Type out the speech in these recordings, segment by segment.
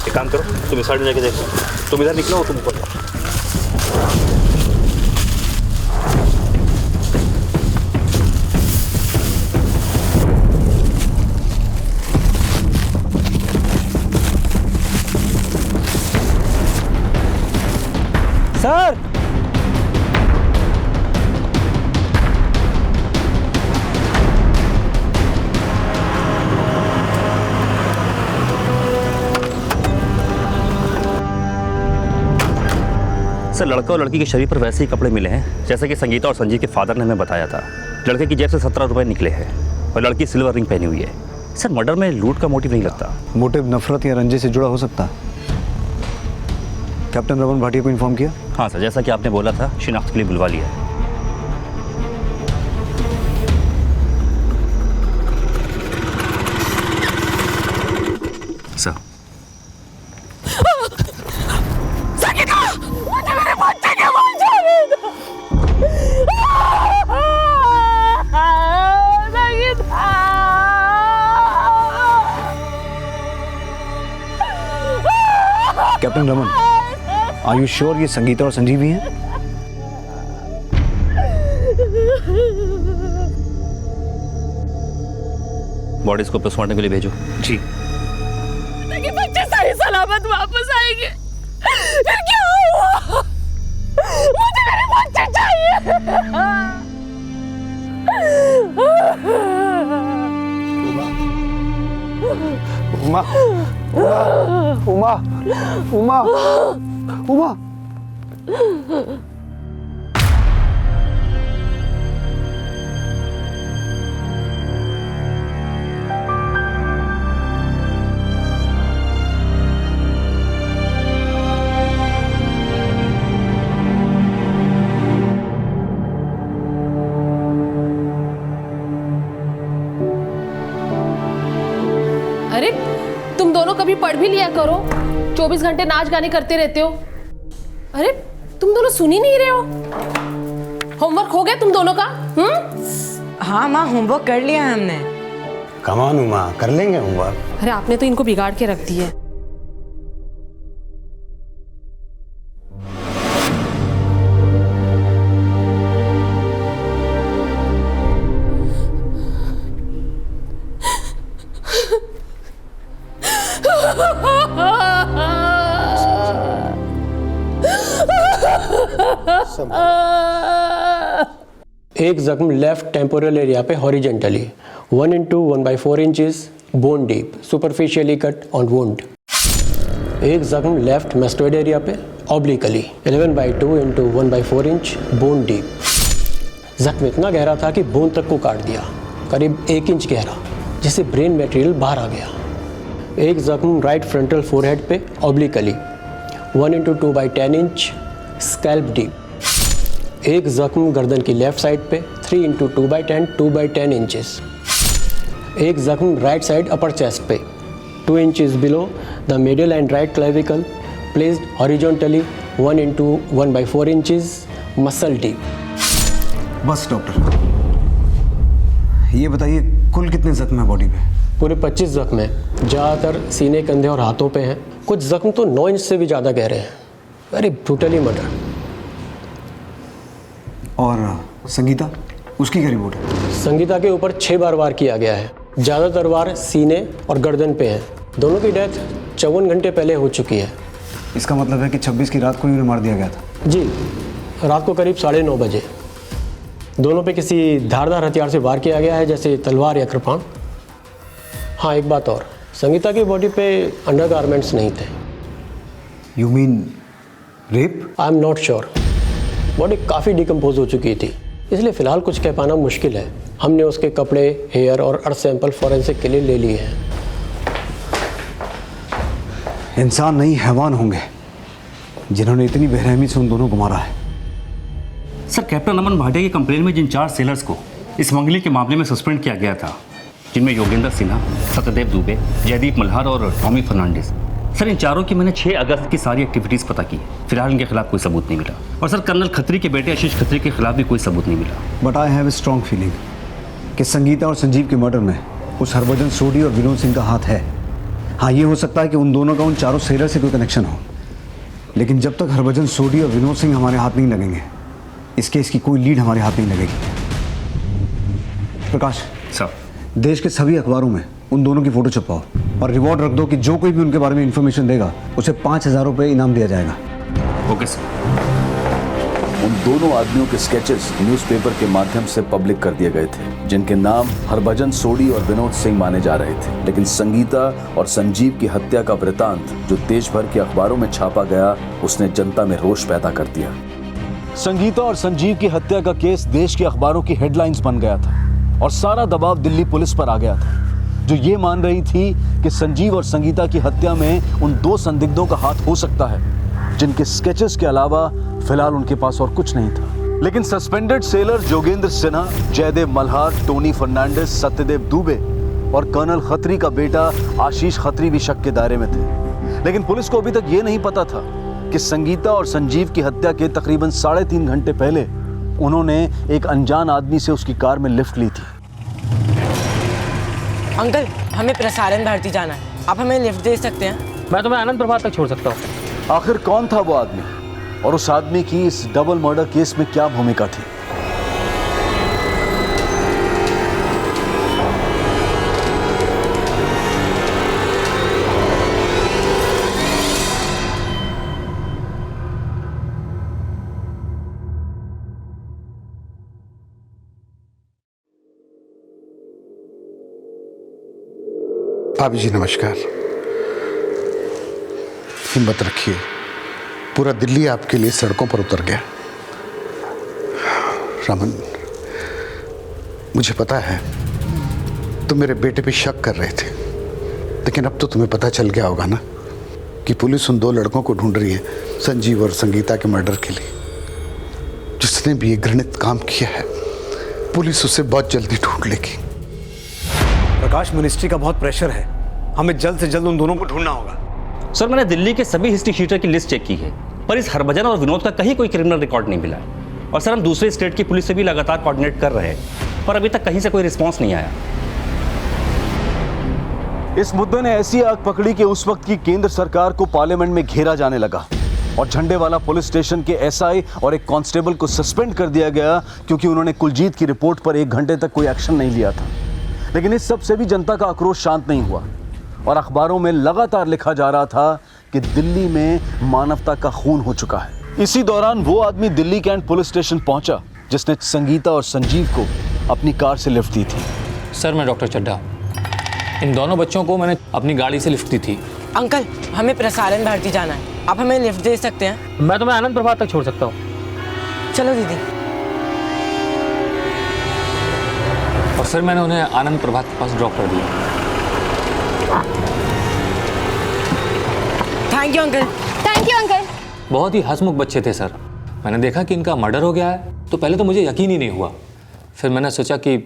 एक काम करो, तुम इस साइड में जाके देखो, तुम इधर निकलो, तुम ऊपर। सर सर, लड़का और लड़की के शरीर पर वैसे ही कपड़े मिले हैं जैसे कि संगीता और संजीव के फादर ने हमें बताया था। लड़के की जेब से 17 रुपए निकले हैं और लड़की सिल्वर रिंग पहनी हुई है। सर, मर्डर में लूट का मोटिव नहीं लगता। मोटिव नफरत या रंजे से जुड़ा हो सकता है। कैप्टन रमन भाटिया को इन्फॉर्म किया? हाँ सर, जैसा कि आपने बोला था, शिनाख्त के लिए बुलवा लिया है। Sir, captain Raman, are you sure ये संगीता और संजीव ही हैं? बॉडीज को पोस्टमार्टम के लिए भेजो। जी। ताकि बच्चे सही सलामत वापस आएंगे। फिर क्या हुआ? मुझे मेरे बच्चे चाहिए। उमा, उमा, उमा, उमा, उमा। अरे तुम दोनों कभी पढ़ भी लिया करो, 24 घंटे नाच गाने करते रहते हो। अरे तुम दोनों सुन ही नहीं रहे हो। होमवर्क हो गया तुम दोनों का? हाँ माँ, होमवर्क कर लिया है हमने। कम ऑन उमा, कर लेंगे होमवर्क। अरे आपने तो इनको बिगाड़ के रख दिया है। एक जख्म लेफ्ट टेम्पोरल एरिया पे horizontally 1 into 1/4 inches bone deep superficially cut on wound. एक जख्म लेफ्ट मेस्टोइड एरिया पे obliquely 11/2 into 1/4 inch bone deep. जख्म इतना गहरा था कि बोन तक को काट दिया, करीब 1 इंच गहरा, जिससे ब्रेन मटेरियल बाहर आ गया। एक जख्म राइट फ्रंटल फोरहेड पे obliquely 1 into 2/10 inch scalp deep. एक जख्म गर्दन की लेफ्ट साइड पे 3 into 2/10 इंचेस। एक जख्म राइट साइड अपर चेस्ट पे 2 inches below the middle and right clavicle placed horizontally 1 into 1/4 inches muscle deep. बस डॉक्टर, ये बताइए कुल कितने जख्म है बॉडी पे? पूरे 25 जख्म हैं, ज़्यादातर सीने, कंधे और हाथों पे हैं। कुछ जख्म तो 9 इंच से भी ज़्यादा गहरे हैं। Very brutally murder. और संगीता, उसकी क्या रिपोर्ट है? संगीता के ऊपर 6 बार वार किया गया है। ज़्यादातर वार सीने और गर्दन पे हैं। दोनों की डेथ 54 घंटे पहले हो चुकी है। इसका मतलब है कि 26 की रात को ही मार दिया गया था? जी, रात को करीब 9:30 बजे। दोनों पे किसी धारदार हथियार से वार किया गया है, जैसे तलवार या कृपाण। हाँ, एक बात और, संगीता की बॉडी पे अंडरगारमेंट्स नहीं थे। You mean rape? I am not sure. Body काफ़ी डिकम्पोज हो चुकी थी, इसलिए फ़िलहाल कुछ कह पाना मुश्किल है। हमने उसके कपड़े, हेयर और अर्थ सैंपल फॉरेंसिक के लिए ले लिए हैं। इंसान नहीं, हैवान होंगे जिन्होंने इतनी बेरहमी से उन दोनों को मारा है। सर, कैप्टन रमन भाटिया की कंप्लेन में जिन 4 सेलर्स को स्मगलिंग के मामले में सस्पेंड किया गया था, जिनमें योगेंद्र सिन्हा, सत्यदेव दुबे, जयदीप मल्हार और टॉमी फर्नांडिस, सर इन चारों की मैंने 6 अगस्त की सारी एक्टिविटीज़ पता की। फिलहाल इनके खिलाफ कोई सबूत नहीं मिला। और सर, कर्नल खत्री के बेटे आशीष खत्री के खिलाफ भी कोई सबूत नहीं मिला। But I have a strong feeling कि संगीता और संजीव के मर्डर में उस हरभजन सोढी और विनोद सिंह का हाथ है। हाँ, ये हो सकता है कि उन दोनों का उन चारों सेलर से कोई कनेक्शन हो, लेकिन जब तक हरभजन सोडी और विनोद सिंह हमारे हाथ नहीं लगेंगे, इस केस की कोई लीड हमारे हाथ नहीं लगेगी। प्रकाश सर, देश के सभी अखबारों में उन दोनों की फोटो छपवाओ और रिवॉर्ड रख दो कि जो कोई भी उनके बारे में इंफॉर्मेशन देगा उसे 5,000 रुपये इनाम दिया जाएगा। Okay sir. उन दोनों आदमियों के स्केचेस न्यूज़पेपर के माध्यम से पब्लिक कर दिए गए थे, जिनके नाम हरभजन सोडी और विनोद सिंह माने जा रहे थे। लेकिन संगीता और संजीव की हत्या का वृतांत जो देश भर के अखबारों में छापा गया, उसने जनता में रोष पैदा कर दिया। संगीता और संजीव की हत्या का केस देश के अखबारों की हेडलाइंस बन गया था और सारा दबाव दिल्ली पुलिस पर आ गया था, जो ये मान रही थी कि संजीव और संगीता की हत्या में उन दो संदिग्धों का हाथ हो सकता है, जिनके स्केचेस के अलावा फिलहाल उनके पास और कुछ नहीं था। लेकिन suspended sailor Jogendra Sinha, Jaidev Malhar, Tony Fernandes, Satyadev Dubey और कर्नल खत्री का बेटा आशीष खत्री भी शक के दायरे में थे। लेकिन पुलिस को अभी तक ये नहीं पता था कि संगीता और संजीव की हत्या के तकरीबन 3.5 घंटे पहले उन्होंने एक अनजान आदमी से उसकी कार में लिफ्ट ली थी। अंकल, हमें प्रसारण भारती जाना है, आप हमें लिफ्ट दे सकते हैं? मैं तुम्हें आनंद प्रभात तक छोड़ सकता हूँ। आखिर कौन था वो आदमी और उस आदमी की इस डबल मर्डर केस में क्या भूमिका थी? भाभी जी नमस्कार। हिम्मत रखिए, पूरा दिल्ली आपके लिए सड़कों पर उतर गया। रमन, मुझे पता है तुम मेरे बेटे पे शक कर रहे थे, लेकिन अब तो तुम्हें पता चल गया होगा ना कि पुलिस उन दो लड़कों को ढूंढ रही है, संजीव और संगीता के मर्डर के लिए। जिसने भी ये घृणित काम किया है, पुलिस उसे बहुत जल्दी ढूंढ लेगी। प्रकाश, मिनिस्ट्री का बहुत प्रेशर है, हमें जल्द से जल्द उन दोनों को ढूंढना होगा। सर, मैंने दिल्ली के सभी हिस्ट्री शीटर की लिस्ट चेक की है, पर इस हरभजन और विनोद का कहीं कोई क्रिमिनल रिकॉर्ड नहीं मिला है। और सर, हम दूसरे स्टेट की पुलिस से भी लगातार कोऑर्डिनेट कर रहे हैं, पर अभी तक कहीं से कोई रिस्पॉन्स नहीं आया। इस मुद्दे ने ऐसी आग पकड़ी कि उस वक्त की केंद्र सरकार को पार्लियामेंट में घेरा जाने लगा और झंडेवाला पुलिस स्टेशन के एसआई और एक कांस्टेबल को सस्पेंड कर दिया गया, क्योंकि उन्होंने कुलजीत की रिपोर्ट पर 1 घंटे तक कोई एक्शन नहीं लिया था। लेकिन इस सब से भी जनता का आक्रोश शांत नहीं हुआ और अखबारों में लगातार लिखा जा रहा था कि दिल्ली में मानवता का खून हो चुका है। इसी दौरान वो आदमी दिल्ली कैंट पुलिस स्टेशन पहुंचा जिसने संगीता और संजीव को अपनी कार से लिफ्ट दी थी। सर, मैं डॉक्टर चड्ढा, इन दोनों बच्चों को मैंने अपनी गाड़ी से लिफ्ट दी थी। अंकल, हमें प्रसारण भारती जाना है, आप हमें लिफ्ट दे सकते हैं? मैं तुम्हें आनंद प्रभात तक छोड़ सकता हूँ। चलो दीदी। और फिर मैंने उन्हें आनंद प्रभात के पास ड्रॉप कर दिया। Thank you uncle. Thank you uncle. बहुत ही हंसमुख बच्चे थे सर। मैंने देखा कि इनका मर्डर हो गया है तो पहले तो मुझे यकीन ही नहीं हुआ। फिर मैंने सोचा कि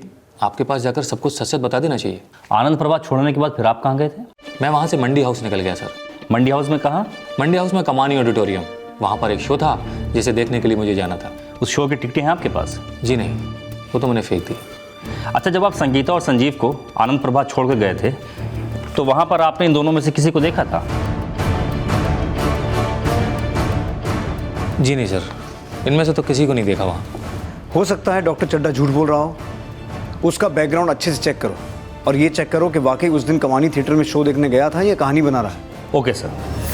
आपके पास जाकर सब कुछ सच बता देना चाहिए। आनंद प्रभात छोड़ने के बाद फिर आप कहाँ गए थे? मैं वहाँ से मंडी हाउस निकल गया सर। मंडी हाउस में कहाँ? मंडी हाउस में कमानी ऑडिटोरियम, वहाँ पर एक शो था जिसे देखने के लिए मुझे जाना था। उस शो की टिकटें हैं आपके पास? जी नहीं, वो तो मैंने फेंक दी। अच्छा, जब आप संगीता और संजीव को आनंद प्रभात छोड़ कर गए थे तो वहाँ पर आपने इन दोनों में से किसी को देखा था? जी नहीं सर, इनमें से तो किसी को नहीं देखा वहाँ। हो सकता है डॉक्टर चड्ढा झूठ बोल रहा हो। उसका बैकग्राउंड अच्छे से चेक करो और ये चेक करो कि वाकई उस दिन कमानी थिएटर में शो देखने गया था या कहानी बना रहा है। Okay sir.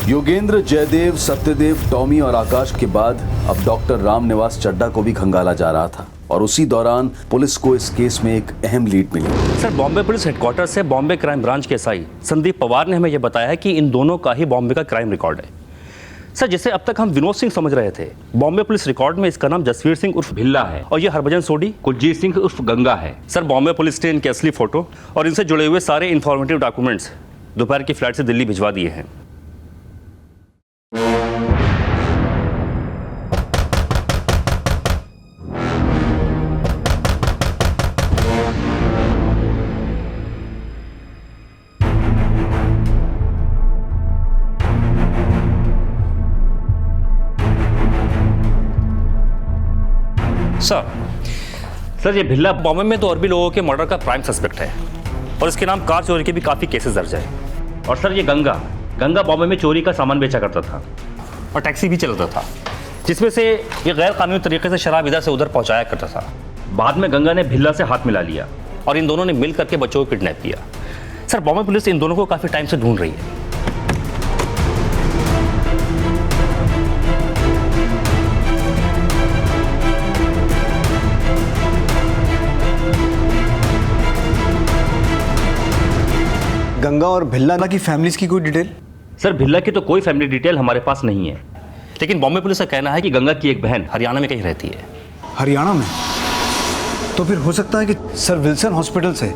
Yogendra, Jaidev, Satyadev, Tommy और आकाश के बाद अब डॉक्टर रामनिवास चड्ढा को भी खंगाला जा रहा था और उसी दौरान पुलिस को इस केस में एक अहम लीड मिली। सर, बॉम्बे पुलिस हेडक्वार्टर से बॉम्बे क्राइम ब्रांच के एसआई संदीप पवार ने हमें यह बताया है कि इन दोनों का ही बॉम्बे का क्राइम रिकॉर्ड है। सर, जिसे अब तक हम विनोद सिंह समझ रहे थे, बॉम्बे पुलिस रिकॉर्ड में इसका नाम जसवीर सिंह उर्फ भिल्ला है और ये हरभजन सोडी कुलजीत सिंह उर्फ गंगा है। सर, बॉम्बे पुलिस ने इनके असली फोटो और इनसे जुड़े हुए सारे इंफॉर्मेटिव डॉक्यूमेंट्स दोपहर की फ्लाइट से दिल्ली भिजवा दिए हैं। सर, ये भिल्ला बॉम्बे में तो और भी लोगों के मर्डर का प्राइम सस्पेक्ट है और इसके नाम कार चोरी के भी काफ़ी केसेस दर्ज है। और सर ये गंगा बॉम्बे में चोरी का सामान बेचा करता था और टैक्सी भी चलाता था, जिसमें से ये गैर कानूनी तरीके से शराब इधर से उधर पहुंचाया करता था। बाद में गंगा ने भिल्ला से हाथ मिला लिया और इन दोनों ने मिल करके बच्चों को किडनैप किया। सर बॉम्बे पुलिस इन दोनों को काफ़ी टाइम से ढूंढ रही है। गंगा और भिल्ला की फैमिलीज की कोई डिटेल? सर भिल्ला की तो कोई फैमिली डिटेल हमारे पास नहीं है, लेकिन बॉम्बे पुलिस का कहना है कि गंगा की एक बहन हरियाणा में कहीं रहती है। हरियाणा में? तो फिर हो सकता है कि सर विल्सन हॉस्पिटल से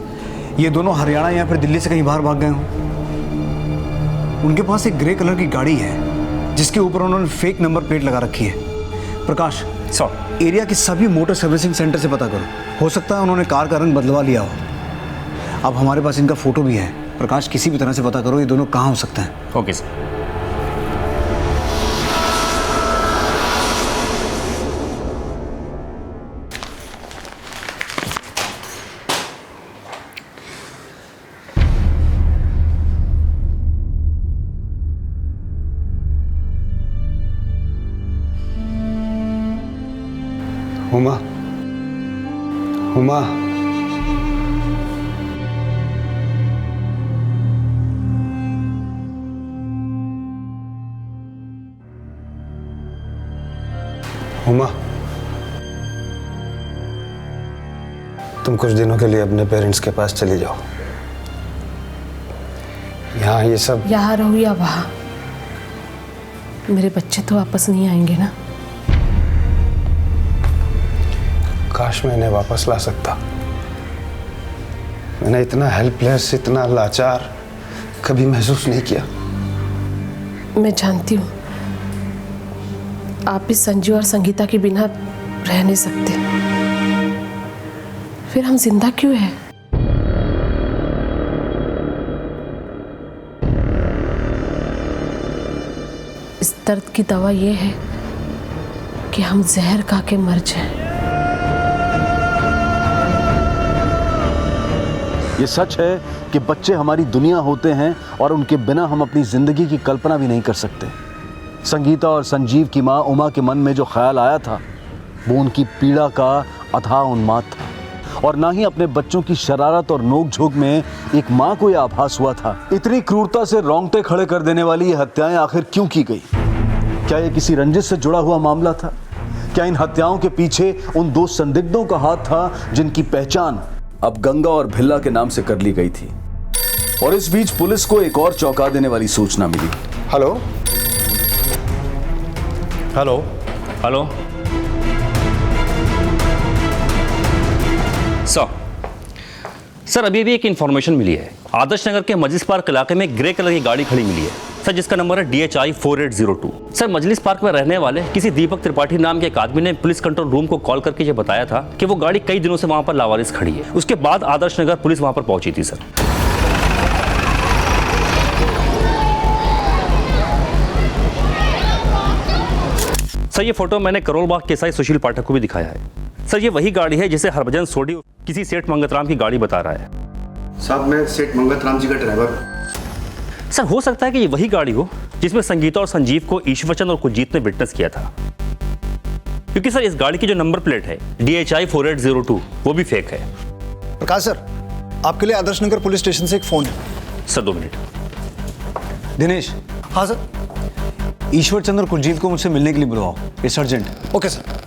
ये दोनों हरियाणा या फिर दिल्ली से कहीं बाहर भाग गए हों। उनके पास एक ग्रे कलर की गाड़ी है जिसके ऊपर उन्होंने फेक नंबर प्लेट लगा रखी है। प्रकाश सर एरिया की सभी मोटर सर्विसिंग सेंटर से पता करो, हो सकता है उन्होंने कार का रंग बदलवा लिया हो। अब हमारे पास इनका फोटो भी है। प्रकाश किसी भी तरह से पता करो ये दोनों कहाँ हो सकते हैं। Okay sir. हुमा, हुमा, हुमा, तुम कुछ दिनों के लिए अपने पेरेंट्स के पास चली जाओ। यहाँ ये सब यहाँ रहो या वहाँ, मेरे बच्चे तो वापस नहीं आएंगे ना। काश मैं इन्हें वापस ला सकता। मैंने इतना हेल्पलेस, इतना लाचार कभी महसूस नहीं किया। मैं जानती हूँ आप भी संजू और संगीता के बिना रह नहीं सकते, फिर हम जिंदा क्यों हैं? इस दर्द की दवा ये है कि हम जहर खा के मर जाएं। ये सच है कि बच्चे हमारी दुनिया होते हैं और उनके बिना हम अपनी जिंदगी की कल्पना भी नहीं कर सकते। संगीता और संजीव की मां उमा के मन में जो ख्याल आया था वो उनकी पीड़ा का अथाह उन्माद था, और ना ही अपने बच्चों की शरारत और नोक-झोंक में एक मां को यह आभास हुआ था। इतनी क्रूरता से रोंगटे खड़े कर देने वाली ये हत्याएं आखिर क्यों की गई? क्या ये किसी रंजिश से जुड़ा हुआ मामला था? क्या इन हत्याओं के पीछे उन दो संदिग्धों का हाथ था जिनकी पहचान अब गंगा और भिल्ला के नाम से कर ली गई थी? और इस बीच पुलिस को एक और चौंका देने वाली सूचना मिली। हेलो हेलो हेलो सर अभी भी एक इन्फॉर्मेशन मिली है। आदर्श नगर के मजलिस पार्क इलाके में ग्रे कलर की गाड़ी खड़ी मिली है सर, जिसका नंबर है DHI 4802। सर मजलिस पार्क में रहने वाले किसी दीपक त्रिपाठी नाम के एक आदमी ने पुलिस कंट्रोल रूम को कॉल करके ये बताया था कि वो गाड़ी कई दिनों से वहां पर लावारिस खड़ी है। उसके बाद आदर्श नगर पुलिस वहां पर पहुंची थी सर। सर ये फोटो मैंने करोल बाग के एसआई सुशील पाठक को भी दिखाया है। सर ये वही गाड़ी है जिसे हरभजन सोडी किसी सेठ मंगतराम की गाड़ी बता रहा है। साहब मैं सेठ मंगतराम जी का ड्राइवर हूँ। सर हो सकता है कि ये वही गाड़ी हो जिसमें संगीता और संजीव को ईश्वरचंद और कुलजीत ने विटनेस किया था, क्योंकि सर इस गाड़ी की जो नंबर प्लेट है DHI 4802 वो भी फेक है। प्रकाश सर, आपके लिए आदर्श नगर पुलिस स्टेशन से एक फोन है। Sir 2 minute. दिनेश। हाँ सर। ईश्वरचंद और कुलजीत को मुझसे मिलने के लिए बुलवाओ, it's urgent. Okay sir.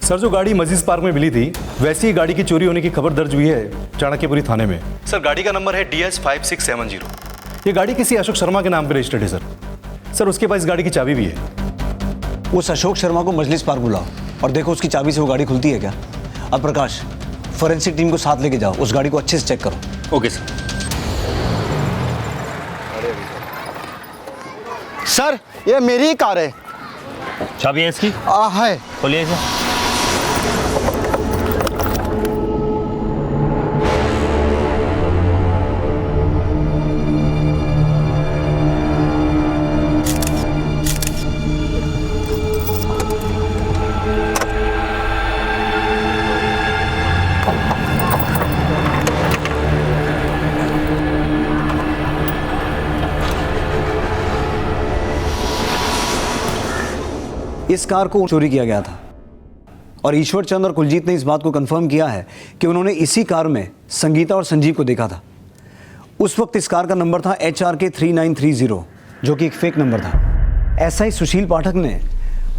Sir जो गाड़ी मजीज पार्क में मिली थी वैसी ही गाड़ी की चोरी होने की खबर दर्ज हुई है चाणक्यपुरी थाने में। सर गाड़ी का नंबर है DS 5670। ये गाड़ी किसी अशोक शर्मा के नाम पर रजिस्टर्ड है सर। सर उसके पास इस गाड़ी की चाबी भी है। उस अशोक शर्मा को मजलिस पार्क बुलाओ और देखो उसकी चाबी से वो गाड़ी खुलती है क्या। अब प्रकाश फॉरेंसिक टीम को साथ लेके जाओ, उस गाड़ी को अच्छे से चेक करो। Okay sir. सर ये मेरी ही कार है। चाबी है इसकी? है। खोलिए इसे। इस कार को चोरी किया गया था और ईश्वर चंद और कुलजीत ने इस बात को कंफर्म किया है कि उन्होंने इसी कार में संगीता और संजीव को देखा था। उस वक्त इस कार का नंबर था HRK 3930, जो कि एक फेक नंबर था। एसआई सुशील पाठक ने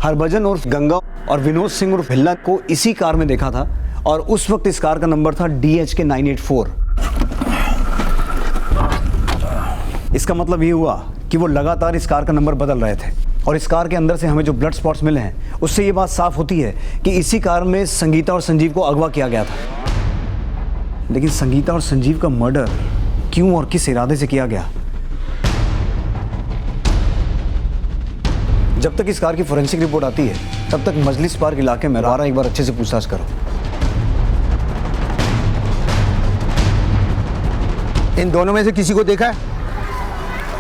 हरभजन उर्फ गंगा और विनोद सिंह उर्फ भिल्ला को इसी कार में देखा था और उस वक्त इस कार का नंबर था DHK 984। इसका मतलब ये हुआ कि वो लगातार इस कार का नंबर बदल रहे थे और इस कार के अंदर से हमें जो ब्लड स्पॉट्स मिले हैं उससे ये बात साफ होती है कि इसी कार में संगीता और संजीव को अगवा किया गया था। लेकिन संगीता और संजीव का मर्डर क्यों और किस इरादे से किया गया? जब तक इस कार की फोरेंसिक रिपोर्ट आती है तब तक मजलिस पार्क इलाके में दोबारा एक बार अच्छे से पूछताछ करो। इन दोनों में से किसी को देखा है?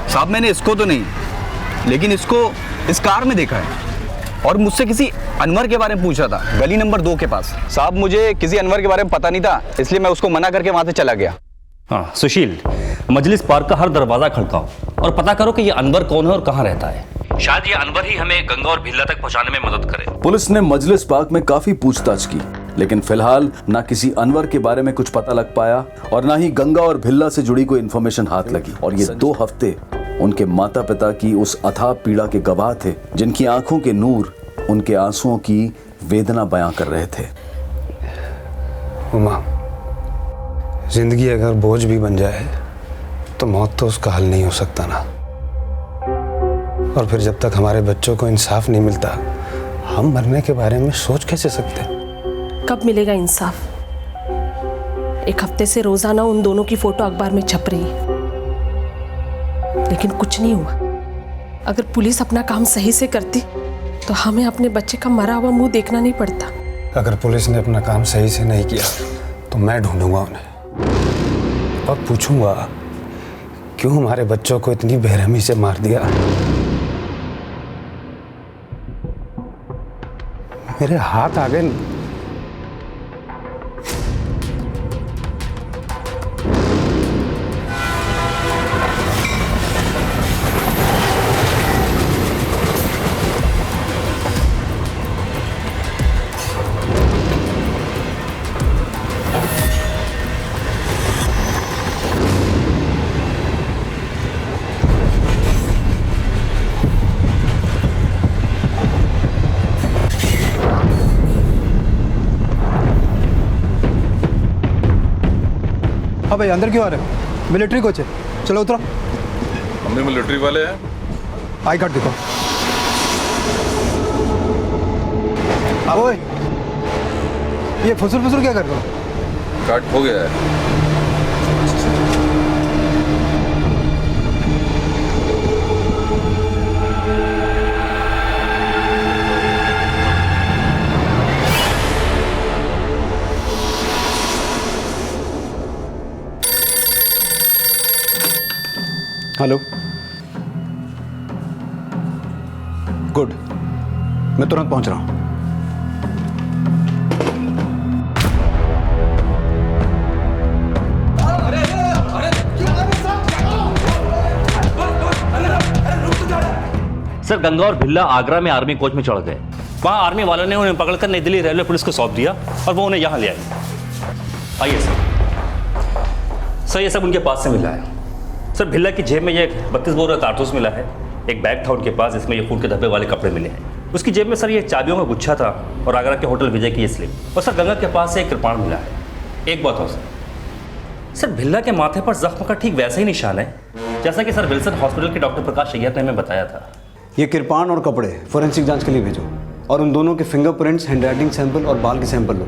साहब मैंने इसको तो नहीं, लेकिन इसको इस कार में देखा है और मुझसे किसी अनवर के बारे में पूछा था, गली नंबर 2 के पास। साहब मुझे किसी अनवर के बारे में पता नहीं था, इसलिए मैं उसको मना करके वहां से चला गया। हाँ सुशील, मजलिस पार्क का हर दरवाजा खड़काओ और पता करो कि ये अनवर कौन है और कहाँ रहता है। शायद ये अनवर ही हमें गंगा और भिल्ला तक पहुंचाने में मदद करे। पुलिस ने मजलिस पार्क में काफी पूछताछ की, लेकिन फिलहाल ना किसी अनवर के बारे में कुछ पता लग पाया और ना ही गंगा और भिल्ला से जुड़ी कोई इन्फॉर्मेशन हाथ लगी। और ये 2 हफ्ते उनके माता पिता की उस अथाह पीड़ा के गवाह थे, जिनकी आंखों के नूर उनके आंसुओं की वेदना बयां कर रहे थे। उमा, जिंदगी अगर बोझ भी बन जाए तो मौत तो उसका हल नहीं हो सकता ना। और फिर जब तक हमारे बच्चों को इंसाफ नहीं मिलता, हम मरने के बारे में सोच कैसे सकते हैं? कब मिलेगा इंसाफ? एक हफ्ते से रोजाना उन दोनों की फोटो अखबार में छप रही है, लेकिन कुछ नहीं हुआ। अगर पुलिस अपना काम सही से करती तो हमें अपने बच्चे का मरा हुआ मुंह देखना नहीं पड़ता। अगर पुलिस ने अपना काम सही से नहीं किया तो मैं ढूंढूंगा उन्हें और पूछूंगा क्यों हमारे बच्चों को इतनी बेरहमी से मार दिया। मेरे हाथ आ गए। हाँ भाई, अंदर क्यों आ रहे हो? मिलिट्री कोच है, चलो उतरो। हमने मिलिट्री वाले हैं। आई कार्ड दिखाओ। अब ओए, ये फुसुर क्या कर रहे हो? कार्ड हो गया है। हेलो, गुड, मैं तुरंत पहुंच रहा हूं। सर गंगा और भिल्ला आगरा में आर्मी कोच में चढ़ गए। वहाँ आर्मी वालों ने उन्हें पकड़कर नई दिल्ली रेलवे पुलिस को सौंप दिया और वो उन्हें यहाँ ले आए। आइए सर, ये सब उनके पास से मिला है। सर भिल्ला की जेब में ये 32 बोर का कारतूस मिला है। एक बैग था उनके पास, जिसमें ये खून के धब्बे वाले कपड़े मिले हैं। उसकी जेब में सर ये चाबियों का गुच्छा था और आगरा के होटल विजय की ये स्लिप। और सर गंगा के पास से एक कृपाण मिला है। एक बात हो सर, भिल्ला के माथे पर जख्म का ठीक वैसा ही निशान है जैसा कि सर विल्सन हॉस्पिटल के डॉक्टर प्रकाश अय्यर ने हमें बताया था। ये कृपाण और कपड़े फोरेंसिक जांच के लिए भेजो और उन दोनों के फिंगरप्रिंट्स, हैंडराइटिंग सैंपल और बाल के सैंपल लो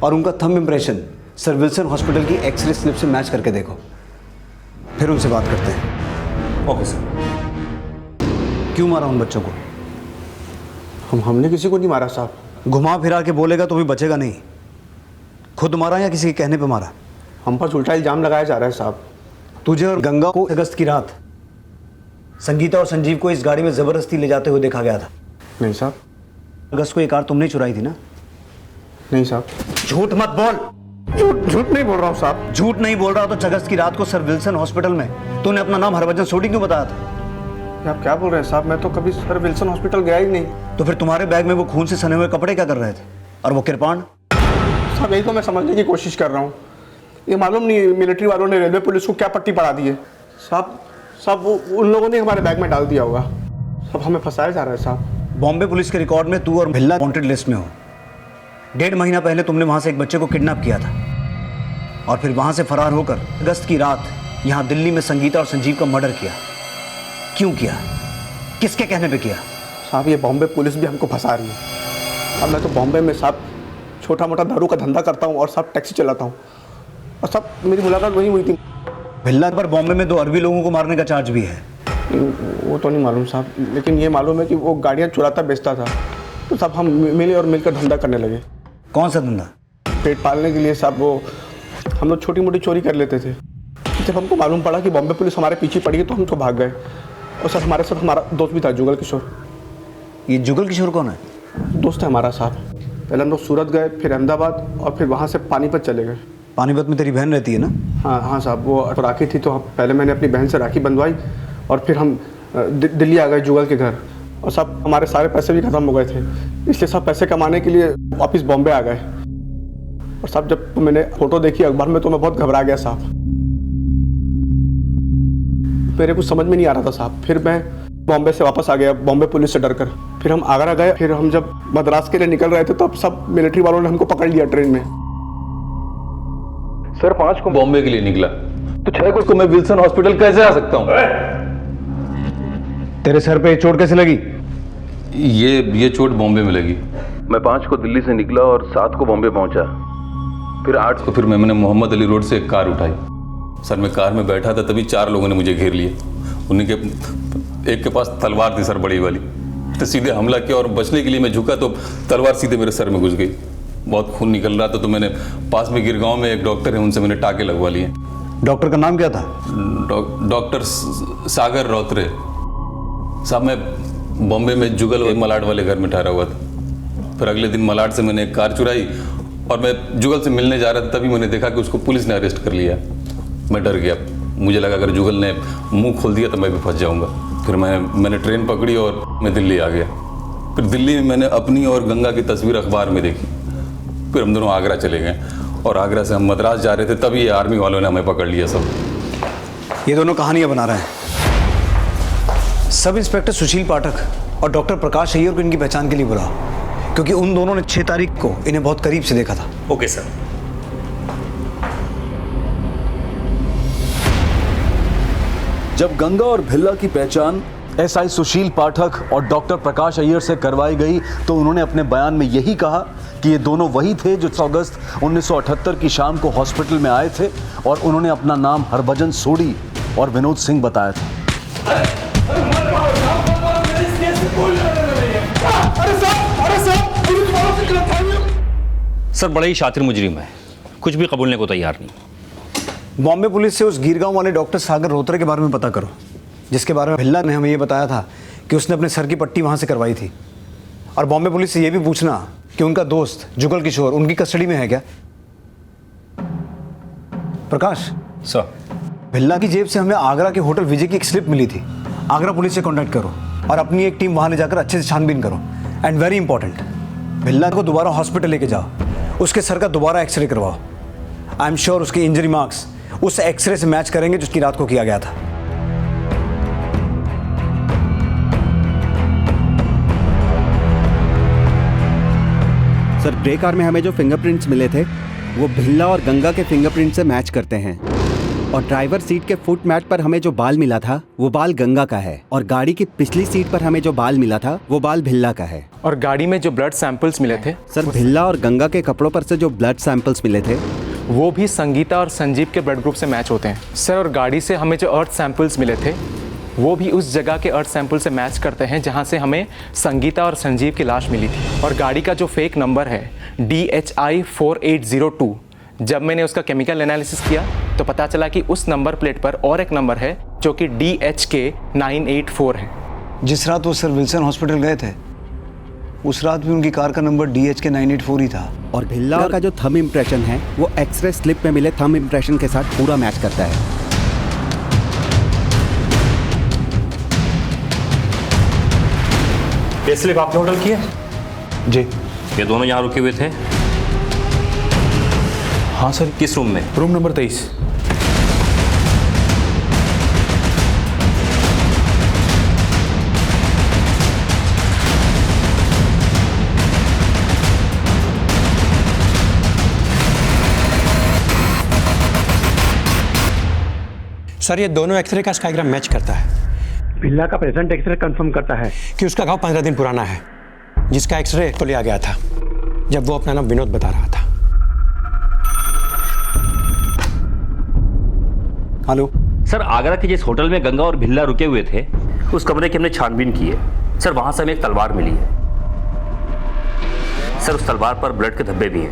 और उनका thumb impression sir Wilson hospital की एक्सरे स्लिप से मैच करके देखो, फिर उनसे बात करते हैं। Okay sir. क्यों मारा उन बच्चों को? हमने किसी को नहीं मारा साहब। घुमा फिरा के बोलेगा तो भी बचेगा नहीं। खुद मारा या किसी के कहने पे मारा? हम पर उल्टा इल्जाम लगाया जा रहा है साहब। तुझे और गंगा को अगस्त की रात संगीता और संजीव को इस गाड़ी में जबरदस्ती ले जाते हुए देखा गया था। नहीं साहब। अगस्त को ये कार तुमने चुराई थी ना? नहीं साहब। झूठ मत बोल। झूठ नहीं बोल रहा हूँ साहब। झूठ नहीं बोल रहा तो अगस्त की रात को सर विल्सन हॉस्पिटल में तूने अपना नाम हरभजन सोडी क्यों बताया था? ये आप क्या बोल रहे हैं साहब? मैं तो कभी सर विल्सन हॉस्पिटल गया ही नहीं। तो फिर तुम्हारे बैग में वो खून से सने हुए कपड़े क्या कर रहे थे? और वो किरपान? साहब यही तो मैं समझने की कोशिश कर रहा हूँ। ये मालूम नहीं मिलिट्री वालों ने रेलवे पुलिस को क्या पट्टी पड़ा दी है। साहब वो उन लोगों ने हमारे बैग में डाल दिया होगा। सब हमें फंसाया जा रहा है साहब। बॉम्बे पुलिस के रिकॉर्ड में तू और भिल्ला वांटेड लिस्ट में हो। 1.5 महीना पहले तुमने वहां से एक बच्चे को किडनैप किया था और फिर वहां से फरार होकर अगस्त की रात यहां दिल्ली में संगीता और संजीव का मर्डर किया। क्यों किया? किसके कहने पे किया? साहब ये बॉम्बे पुलिस भी हमको फंसा रही है। अब मैं तो बॉम्बे में साहब छोटा मोटा दारू का धंधा करता हूँ और साहब टैक्सी चलाता हूँ और सब मेरी मुलाकात वही हुई थी। भिल्ला पर बॉम्बे में 2 अरबी लोगों को मारने का चार्ज भी है। वो तो नहीं मालूम साहब, लेकिन ये मालूम है कि वो गाड़ियाँ चुराता बेचता था। तो साहब हम मिले और मिलकर धंधा करने लगे। कौन सा धंधा? पेट पालने के लिए साहब वो हम लोग छोटी मोटी चोरी कर लेते थे। जब हमको मालूम पड़ा कि बॉम्बे पुलिस हमारे पीछे पड़ी है तो हम तो भाग गए। और सर हमारे साथ हमारा दोस्त भी था, जुगल किशोर। ये जुगल किशोर कौन है? दोस्त है हमारा साहब। पहले हम लोग सूरत गए, फिर अहमदाबाद और फिर वहाँ से पानीपत चले गए। पानीपत में तेरी बहन रहती है ना? हाँ साहब, वो राखी थी तो पहले मैंने अपनी बहन से राखी बंधवाई और फिर हम दिल्ली आ गए जुगल के घर। और सब हमारे सारे पैसे भी ख़त्म हो गए थे, इसलिए सब पैसे कमाने के लिए वापस बॉम्बे आ गए। और साहब जब मैंने फ़ोटो देखी अखबार में तो मैं बहुत घबरा गया साहब। मेरे कुछ समझ में नहीं आ रहा था साहब। फिर मैं बॉम्बे से वापस आ गया, बॉम्बे पुलिस से डरकर। फिर हम आगरा गए। फिर हम जब मद्रास के लिए निकल रहे थे तो सब मिलिट्री वालों ने हमको पकड़ लिया ट्रेन में। सर 5 को बॉम्बे के लिए निकला तो 6 को मैं विल्सन हॉस्पिटल कैसे आ सकता हूँ? तेरे सर पे चोट कैसे लगी? ये चोट बॉम्बे में लगी। मैं 5 को दिल्ली से निकला और 7 को बॉम्बे पहुंचा। फिर 8 को फिर मैंने मोहम्मद अली रोड से एक कार उठाई। सर मैं कार में बैठा था तभी 4 लोगों ने मुझे घेर लिया। उन्हीं के एक के पास तलवार थी सर, बड़ी वाली। तो सीधे हमला किया और बचने के लिए मैं झुका तो तलवार सीधे मेरे सर में घुस गई। बहुत खून निकल रहा था तो मैंने पास में गिरगांव में एक डॉक्टर है, उनसे मैंने टाके लगवा लिए। डॉक्टर का नाम क्या था? डॉक्टर सागर रौत्रे साहब। मैं बॉम्बे में जुगल और मलाड वाले घर में ठहरा हुआ था। फिर अगले दिन मलाड से मैंने एक कार चुराई और मैं जुगल से मिलने जा रहा था। तभी मैंने देखा कि उसको पुलिस ने अरेस्ट कर लिया। मैं डर गया, मुझे लगा अगर जुगल ने मुंह खोल दिया तो मैं भी फंस जाऊंगा। फिर मैंने ट्रेन पकड़ी और मैं दिल्ली आ गया। फिर दिल्ली में मैंने अपनी और गंगा की तस्वीर अखबार में देखी। फिर हम दोनों आगरा चले गए और आगरा से हम मद्रास जा रहे थे तभी ये आर्मी वालों ने हमें पकड़ लिया। सब ये दोनों कहानियां बना रहे हैं। सब इंस्पेक्टर सुशील पाठक और डॉक्टर प्रकाश अय्यर को इनकी पहचान के लिए बुलाओ, क्योंकि उन दोनों ने 6 तारीख को इन्हें बहुत करीब से देखा था। Okay sir. जब गंगा और भिल्ला की पहचान एसआई सुशील पाठक और डॉक्टर प्रकाश अय्यर से करवाई गई तो उन्होंने अपने बयान में यही कहा कि ये दोनों वही थे जो 6 अगस्त 1978 की शाम को हॉस्पिटल में आए थे और उन्होंने अपना नाम हरभजन सोडी और विनोद सिंह बताया था। सर बड़ा ही शातिर मुजरिम है, कुछ भी कबूलने को तैयार नहीं। बॉम्बे पुलिस से उस गिरगांव वाले डॉक्टर सागर रोत्रे के बारे में पता करो, जिसके बारे में भिल्ला ने हमें ये बताया था कि उसने अपने सर की पट्टी वहां से करवाई थी। और बॉम्बे पुलिस से ये भी पूछना कि उनका दोस्त जुगल किशोर उनकी कस्टडी में है क्या। प्रकाश सर, भिल्ला की जेब से हमें आगरा के होटल विजय की एक स्लिप मिली थी। आगरा पुलिस से कांटेक्ट करो और अपनी एक टीम वहां ले जाकर अच्छे से छानबीन करो। एंड वेरी इंपॉर्टेंट, भिल्ला को दोबारा हॉस्पिटल लेके जाओ, उसके सर का दोबारा एक्सरे करवाओ। आई एम श्योर उसके इंजरी मार्क्स उस एक्सरे से मैच करेंगे जिसकी रात को किया गया था। सर ग्रे कार में हमें जो फिंगरप्रिंट्स मिले थे वो भिल्ला और गंगा के फिंगरप्रिंट से मैच करते हैं। और ड्राइवर सीट के फुट मैट पर हमें जो बाल मिला था वो बाल गंगा का है। और गाड़ी की पिछली सीट पर हमें जो बाल मिला था वो बाल भिल्ला का है। और गाड़ी में जो ब्लड सैंपल्स मिले थे सर, भिल्ला और गंगा के कपड़ों पर से जो ब्लड सैंपल्स मिले थे वो भी संगीता और संजीव के ब्लड ग्रुप से मैच होते हैं सर। और गाड़ी से हमें जो अर्थ सैंपल्स मिले थे वो भी उस जगह के अर्थ सैंपल से मैच करते हैं जहां से हमें संगीता और संजीव की लाश मिली थी। और गाड़ी का जो फेक नंबर है DHI 4802, जब मैंने उसका केमिकल एनालिसिस किया तो पता चला कि उस नंबर प्लेट पर और एक नंबर है जो कि DHK 984 है। जिस रात वो सर विल्सन हॉस्पिटल गए थे उस रात भी उनकी कार का नंबर DHK 984 ही था। और भिल्ला का जो थंब इम्प्रेशन है वो एक्सरे स्लिप में मिले थंब इम्प्रेशन के साथ पूरा मैच करता है। ये स्लिप आपने होटल की है? जी। ये दोनों यहाँ रुके हुए थे? हाँ सर। किस रूम में? Room number 23। सर ये दोनों एक्सरे का स्काईग्राम मैच करता है। भिल्ला का प्रेजेंट एक्सरे कंफर्म करता है कि उसका घाव 15 दिन पुराना है, जिसका एक्सरे तो लिया गया था जब वो अपना नाम विनोद बता रहा था। हेलो सर, आगरा के जिस होटल में गंगा और भिल्ला रुके हुए थे उस कमरे की हमने छानबीन की है सर। वहां से हमें एक तलवार मिली है सर। उस तलवार पर ब्लड के धब्बे भी हैं।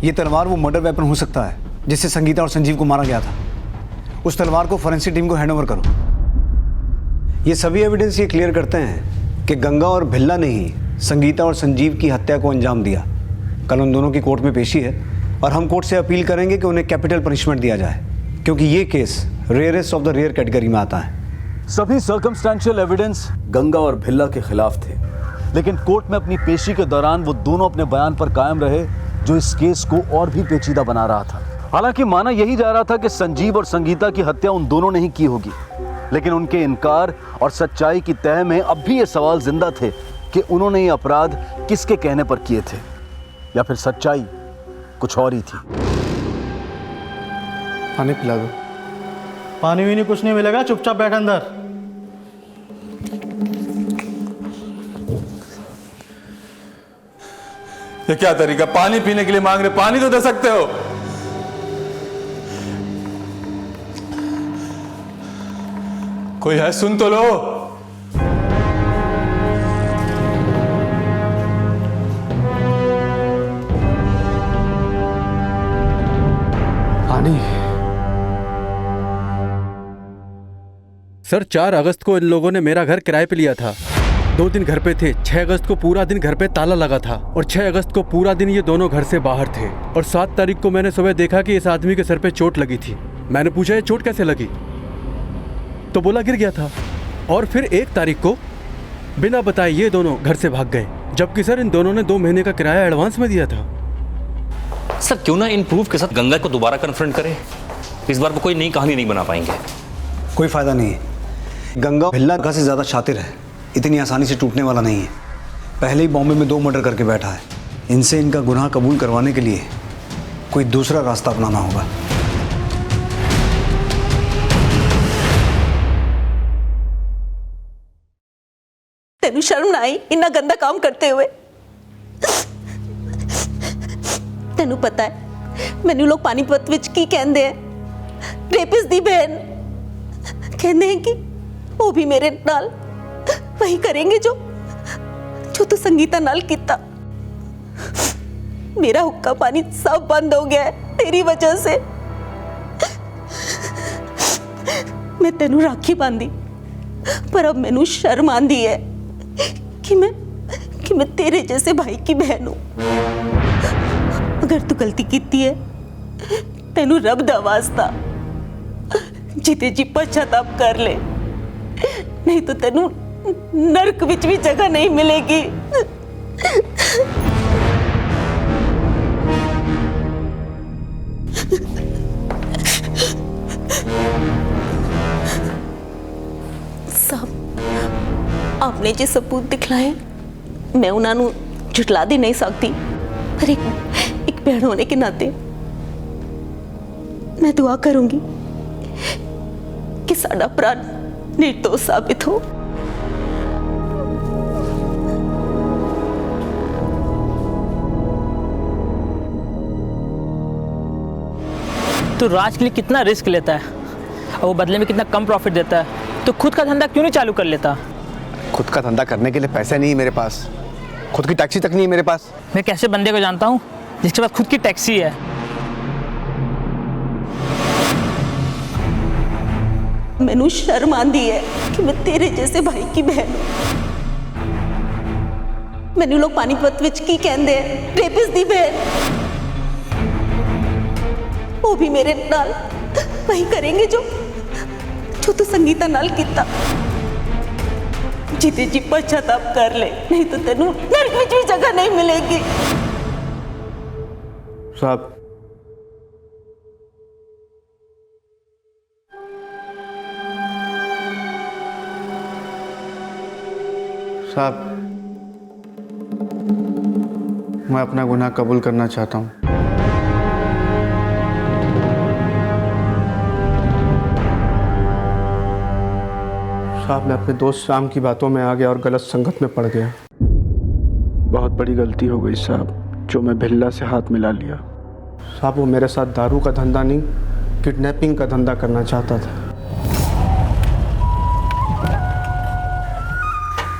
ये तलवार वो मर्डर वेपन हो सकता है जिससे संगीता और संजीव को मारा गया था। उस तलवार को फॉरेंसिक टीम को हैंडओवर करो। ये सभी एविडेंस ये क्लियर करते हैं कि गंगा और भिल्ला ने ही संगीता और संजीव की हत्या को अंजाम दिया। कल उन दोनों की कोर्ट में पेशी है और हम कोर्ट से अपील करेंगे कि उन्हें कैपिटल पनिशमेंट दिया जाए, क्योंकि ये case rarest of the rare category में आता है। सभी सर्कमस्टेंशियल एविडेंस गंगा और भिल्ला के खिलाफ थे, लेकिन कोर्ट में अपनी पेशी के दौरान वो दोनों अपने बयान पर कायम रहे, जो इस केस को और भी पेचीदा बना रहा था। हालांकि माना यही जा रहा था कि संजीव और संगीता की हत्या उन दोनों ने ही की होगी, लेकिन उनके इनकार और सच्चाई की तह में अब भी ये सवाल जिंदा थे कि उन्होंने ये अपराध किसके कहने पर किए थे, या फिर सच्चाई कुछ और ही थी। पानी पिला दो। पानी भी नहीं, कुछ नहीं मिलेगा, चुपचाप बैठ अंदर। ये क्या तरीका, पानी पीने के लिए मांग रहे, पानी तो दे सकते हो। कोई है, सुन तो लो। पानी। सर 4 अगस्त को इन लोगों ने मेरा घर किराए पे लिया था। 2 दिन घर पे थे। 6 अगस्त को पूरा दिन घर पे ताला लगा था और 6 अगस्त को पूरा दिन ये दोनों घर से बाहर थे। और 7 तारीख को मैंने सुबह देखा कि इस आदमी के सर पे चोट लगी थी। मैंने पूछा ये चोट कैसे लगी, तो बोला गिर गया था। और फिर 1 तारीख को बिना बताए ये दोनों घर से भाग गए, जबकि सर इन दोनों ने 2 महीने का किराया एडवांस में दिया था। सर क्यों ना इन प्रूफ के साथ गंगा को दोबारा कन्फ्रंट करें। इस बार वो कोई नई कहानी नहीं बना पाएंगे। कोई फायदा नहीं है। गंगा भिल्ला का से ज़्यादा शातिर है, इतनी आसानी से टूटने वाला नहीं है। पहले ही बॉम्बे में 2 मर्डर करके बैठा है। इनसे इनका गुनाह कबूल करवाने के लिए कोई दूसरा रास्ता अपनाना होगा। तेनू शर्म ना आई इन्ना गंदा काम करते हुए? तेनू पता है मैनू लोग पानीपत विच की कहंदे हैं? रेपिस दी बहन कहंदे हैं कि वो भी मेरे नाल वही करेंगे जो तू संगीता नाल कीता। मेरा हुक्का पानी सब बंद हो गया है तेरी वजह से। मैं तेनू राखी बांधी, पर अब मैनू शर्म आंदी है कि मैं तेरे जैसे भाई की बहन हूं। अगर तू गलती कीती है तेनू रब दा वास्ता जीते जी पश्चाताप कर ले, नहीं तो तेनू नरक विच भी जगह नहीं मिलेगी। साहब आपने जो सबूत दिखलाए मैं उन्होंने झुटला दे नहीं सकती, पर एक बहन होने के नाते मैं दुआ करूंगी कि साडा भरा निर्दोष साबित हो। तो राज के लिए कितना रिस्क लेता है और वो बदले में कितना कम प्रॉफिट देता है, तो खुद का धंधा क्यों नहीं चालू कर लेता? खुद का धंधा करने के लिए पैसे नहीं है मेरे पास, खुद की टैक्सी तक नहीं है मेरे पास। मैं कैसे बंदे को जानता हूँ जिसके पास खुद की टैक्सी है? मैनू शर्म आंदी है कि मैं तेरे जैसे भाई की बहन हूं। मैनू लोग पानीपत विच की कहंदे हैं? रेपिस दी बहन। वो भी मेरे नाल वही करेंगे जो तू संगीता नाल कीता। जीते जी पश्चाताप कर ले, नहीं तो तेनू नरक में भी जगह नहीं मिलेगी। साहब साहब मैं अपना गुनाह कबूल करना चाहता हूँ। साहब मैं अपने दोस्त शाम की बातों में आ गया और गलत संगत में पड़ गया। बहुत बड़ी गलती हो गई साहब, जो मैं भिल्ला से हाथ मिला लिया। साहब वो मेरे साथ दारू का धंधा नहीं, किडनैपिंग का धंधा करना चाहता था।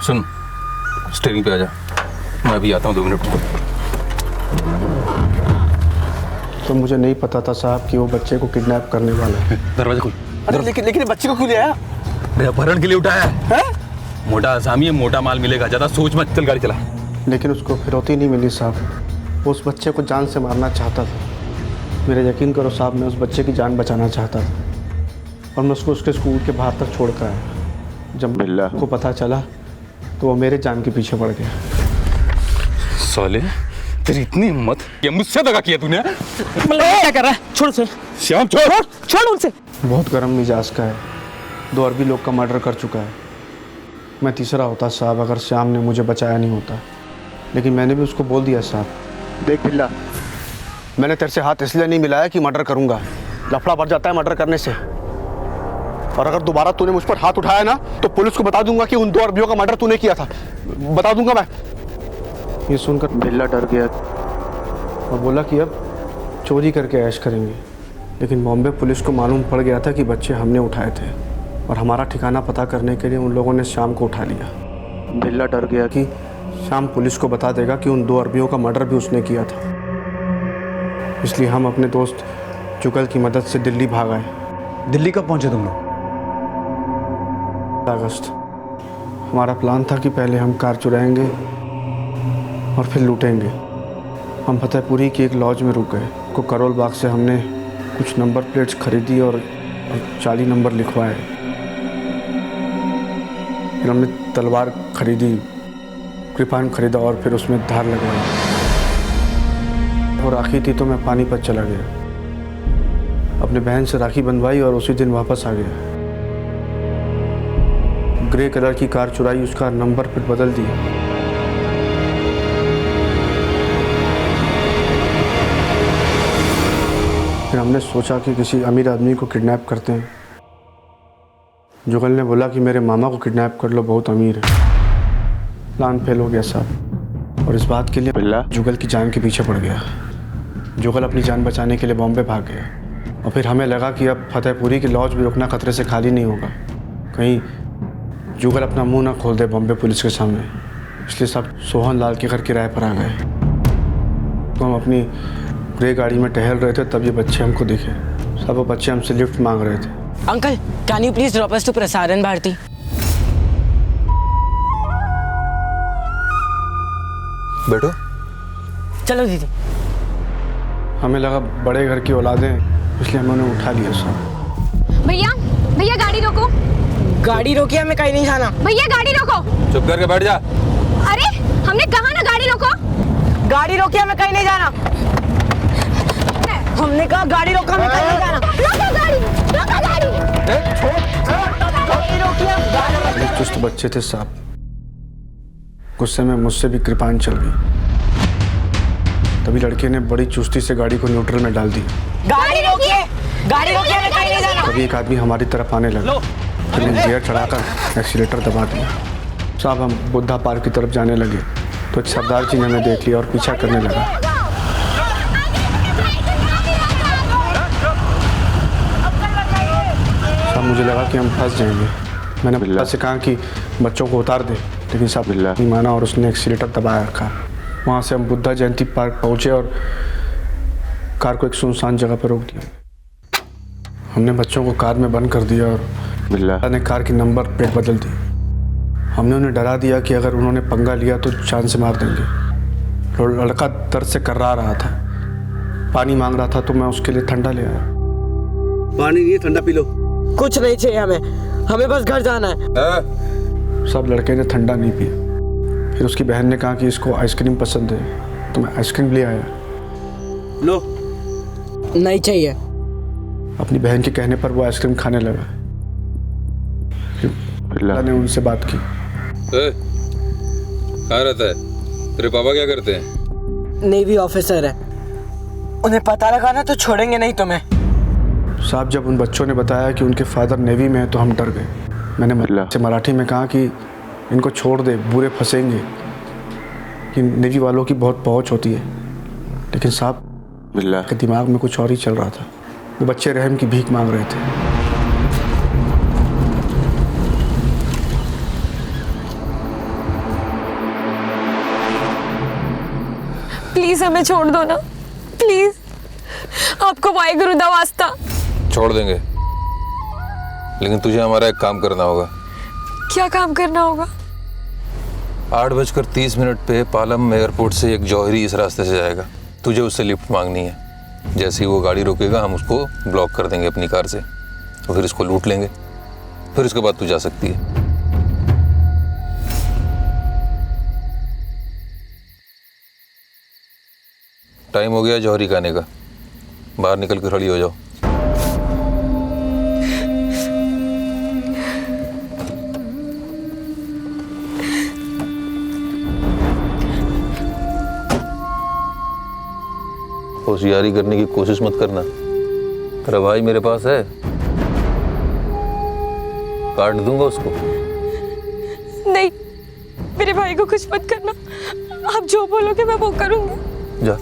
सुन, स्टेरिंग पे आ जा, मैं अभी आता हूँ 2 मिनट। तो मुझे नहीं पता था साहब कि वो बच्चे को किडनैप करने वाला है। दरवाजा खोल। अरे लेकिन बच्चे को क्यों ले आया? अपहरण के लिए उठाया है? मोटा आसामी है, मोटा माल मिलेगा, ज्यादा सोच मत, चल गाड़ी चला। लेकिन उसको फिरौती नहीं मिली साहब, वो उस बच्चे को जान से मारना चाहता था। मेरा यकीन करो साहब, मैं उस बच्चे की जान बचाना चाहता था और मैं उसको उसके स्कूल के बाहर तक छोड़ कर आया। जब बिल्ला को पता चला तो वो मेरे जान के पीछे पड़ गया। साले, तेरी इतनी हिम्मत, ये मुझसे दगा किया तूने? क्या कर रहा है? छोड़ उसे। श्याम छोड़, छोड़ उनसे। बहुत गर्म मिजाज का है, 2 अरबी लोग का मर्डर कर चुका है। मैं तीसरा होता साहब अगर श्याम ने मुझे बचाया नहीं होता, लेकिन मैंने भी उसको बोल दिया साहब, देख बिल्ला, मैंने तेरे से हाथ इसलिए नहीं मिलाया कि मर्डर करूंगा, लफड़ा बढ़ जाता है मर्डर करने से, और अगर दोबारा तूने मुझ पर हाथ उठाया ना तो पुलिस को बता दूंगा कि उन 2 अरबियों का मर्डर तूने किया था, बता दूंगा मैं। ये सुनकर बिल्ला डर गया और बोला कि अब चोरी करके ऐश करेंगे, लेकिन बॉम्बे पुलिस को मालूम पड़ गया था कि बच्चे हमने उठाए थे और हमारा ठिकाना पता करने के लिए उन लोगों ने श्याम को उठा लिया। बिल्ला डर गया कि श्याम पुलिस को बता देगा कि उन 2 अरबियों का मर्डर भी उसने किया था, इसलिए हम अपने दोस्त जुगल की मदद से दिल्ली भाग आए। दिल्ली कब पहुंचे तुम लोग? अगस्त। हमारा प्लान था कि पहले हम कार चुराएंगे और फिर लूटेंगे। हम फतेहपुरी की एक लॉज में रुक गए। को करोल बाग से हमने कुछ नंबर प्लेट्स खरीदी और 40 नंबर लिखवाए। फिर हमने तलवार खरीदी, कृपान खरीदा और फिर उसमें धार लगवाई, और राखी थी तो मैं पानीपत चला गया। अपने बहन से राखी बंधवाई और उसी दिन वापस आ गया। ग्रे कलर की कार चुराई, उसका नंबर प्लेट बदल दिया। फिर हमने सोचा कि किसी अमीर आदमी को किडनैप करते हैं। जुगल ने बोला कि मेरे मामा को किडनैप कर लो, बहुत अमीर है। प्लान फेल हो गया साहब, और इस बात के लिए बिल्ला जुगल की जान के पीछे पड़ गया। जुगल अपनी जान बचाने के लिए बॉम्बे भाग गया, और फिर हमें लगा कि अब फतेहपुरी की लॉज भी रुकना खतरे से खाली नहीं होगा, कहीं जुगल अपना मुंह ना खोल दे बॉम्बे पुलिस के सामने। इसलिए सब सोहन लाल के घर किराए पर आ गए। तो हम अपनी ग्रे गाड़ी में टहल रहे थे, तब ये बच्चे हमको दिखे। सब वो बच्चे हमसे लिफ्ट मांग रहे थे। Uncle, can you please drop us to Prasar Bharati? बैठो। चलो दीदी। हमें लगा बड़े घर की औलादें, इसलिए हमने उन्हें उठा लिया साहब। भैया भैया गाड़ी रोको। गाड़ी रोकी, हमें कहीं नहीं जाना। भैया गाड़ी रोको। चुप करके बैठ जा। अरे हमने कहा ना गाड़ी रोको। गाड़ी रोकी, हमें कहीं नहीं जाना। हमने कहा गाड़ी रोको, हमें कहीं नहीं जाना। रोको गाड़ी, रोको गाड़ी। गाड़ी रोकी। चुस्त बच्चे थे साहब, गुस्से में मुझसे भी कृपान चल गई। तभी लड़के ने बड़ी चुस्ती से गाड़ी को न्यूट्रल में डाल दी। गाड़ी रोकिए, गाड़ी रोकिए, हमें कहीं नहीं जाना। तभी एक आदमी हमारी तरफ आने लगा, हमने गियर चढ़ाकर एक्सीलेटर दबा दिया। साहब हम बुद्धा पार्क की तरफ जाने लगे तो एक सरदार जी ने हमें देख लिया और पीछा करने लगा। साहब मुझे लगा कि हम फंस जाएंगे। मैंने बिल्ला से कहा कि बच्चों को उतार दे, लेकिन साहब बिल्ला नहीं माना और उसने एक्सीलेटर दबाया रखा। वहाँ से हम बुद्धा जयंती पार्क पहुँचे और कार को एक सुनसान जगह पर रोक दिया। हमने बच्चों को कार में बंद कर दिया और बिल्ला ने कार की नंबर प्लेट बदल दी। हमने उन्हें डरा दिया कि अगर उन्होंने पंगा लिया तो जान से मार देंगे। लड़का दर्द से कर्रा रहा था, पानी मांग रहा था, तो मैं उसके लिए ठंडा ले आया। पानी नहीं है, ठंडा पी लो। कुछ नहीं चाहिए हमें, हमें बस घर जाना है। सब लड़के ने ठंडा नहीं पिया। फिर उसकी बहन ने कहा कि इसको आइसक्रीम पसंद है, तो मैं आइसक्रीम ले आया। लो। नहीं चाहिए। अपनी बहन के कहने पर वो आइसक्रीम खाने लगा। फिर ने उनसे बात की। कहाँ रहता है? तेरे पापा क्या करते हैं? नेवी ऑफिसर है। उन्हें पता लगा ना तो छोड़ेंगे नहीं तुम्हें। साहब, जब उन बच्चों ने बताया कि उनके फादर नेवी में है तो हम डर गए। मैंने से मराठी में कहा कि इनको छोड़ दे, बुरे फंसेंगे, कि नेवी वालों की बहुत पहुंच होती है। लेकिन साहब के दिमाग में कुछ और ही चल रहा था। वो बच्चे रहम की भीख मांग रहे थे। प्लीज हमें छोड़ दो ना, प्लीज। आपको वाहेगुरु दा वास्ता। छोड़ देंगे, लेकिन तुझे हमारा एक काम करना होगा। क्या काम करना होगा? 8:30 पे पालम एयरपोर्ट से एक जौहरी इस रास्ते से जाएगा। तुझे उससे लिफ्ट मांगनी है। जैसे ही वो गाड़ी रोकेगा हम उसको ब्लॉक कर देंगे अपनी कार से, और फिर इसको लूट लेंगे। फिर उसके बाद तू जा सकती है। टाइम हो गया जौहरी का आने का। बाहर निकल के खड़ी हो जाओ। होशियारी करने की कोशिश मत करना। तेरा भाई मेरे पास है, काट दूंगा उसको। नहीं, मेरे भाई को कुछ मत करना। आप जो बोलोगे मैं वो करूंगी। जा।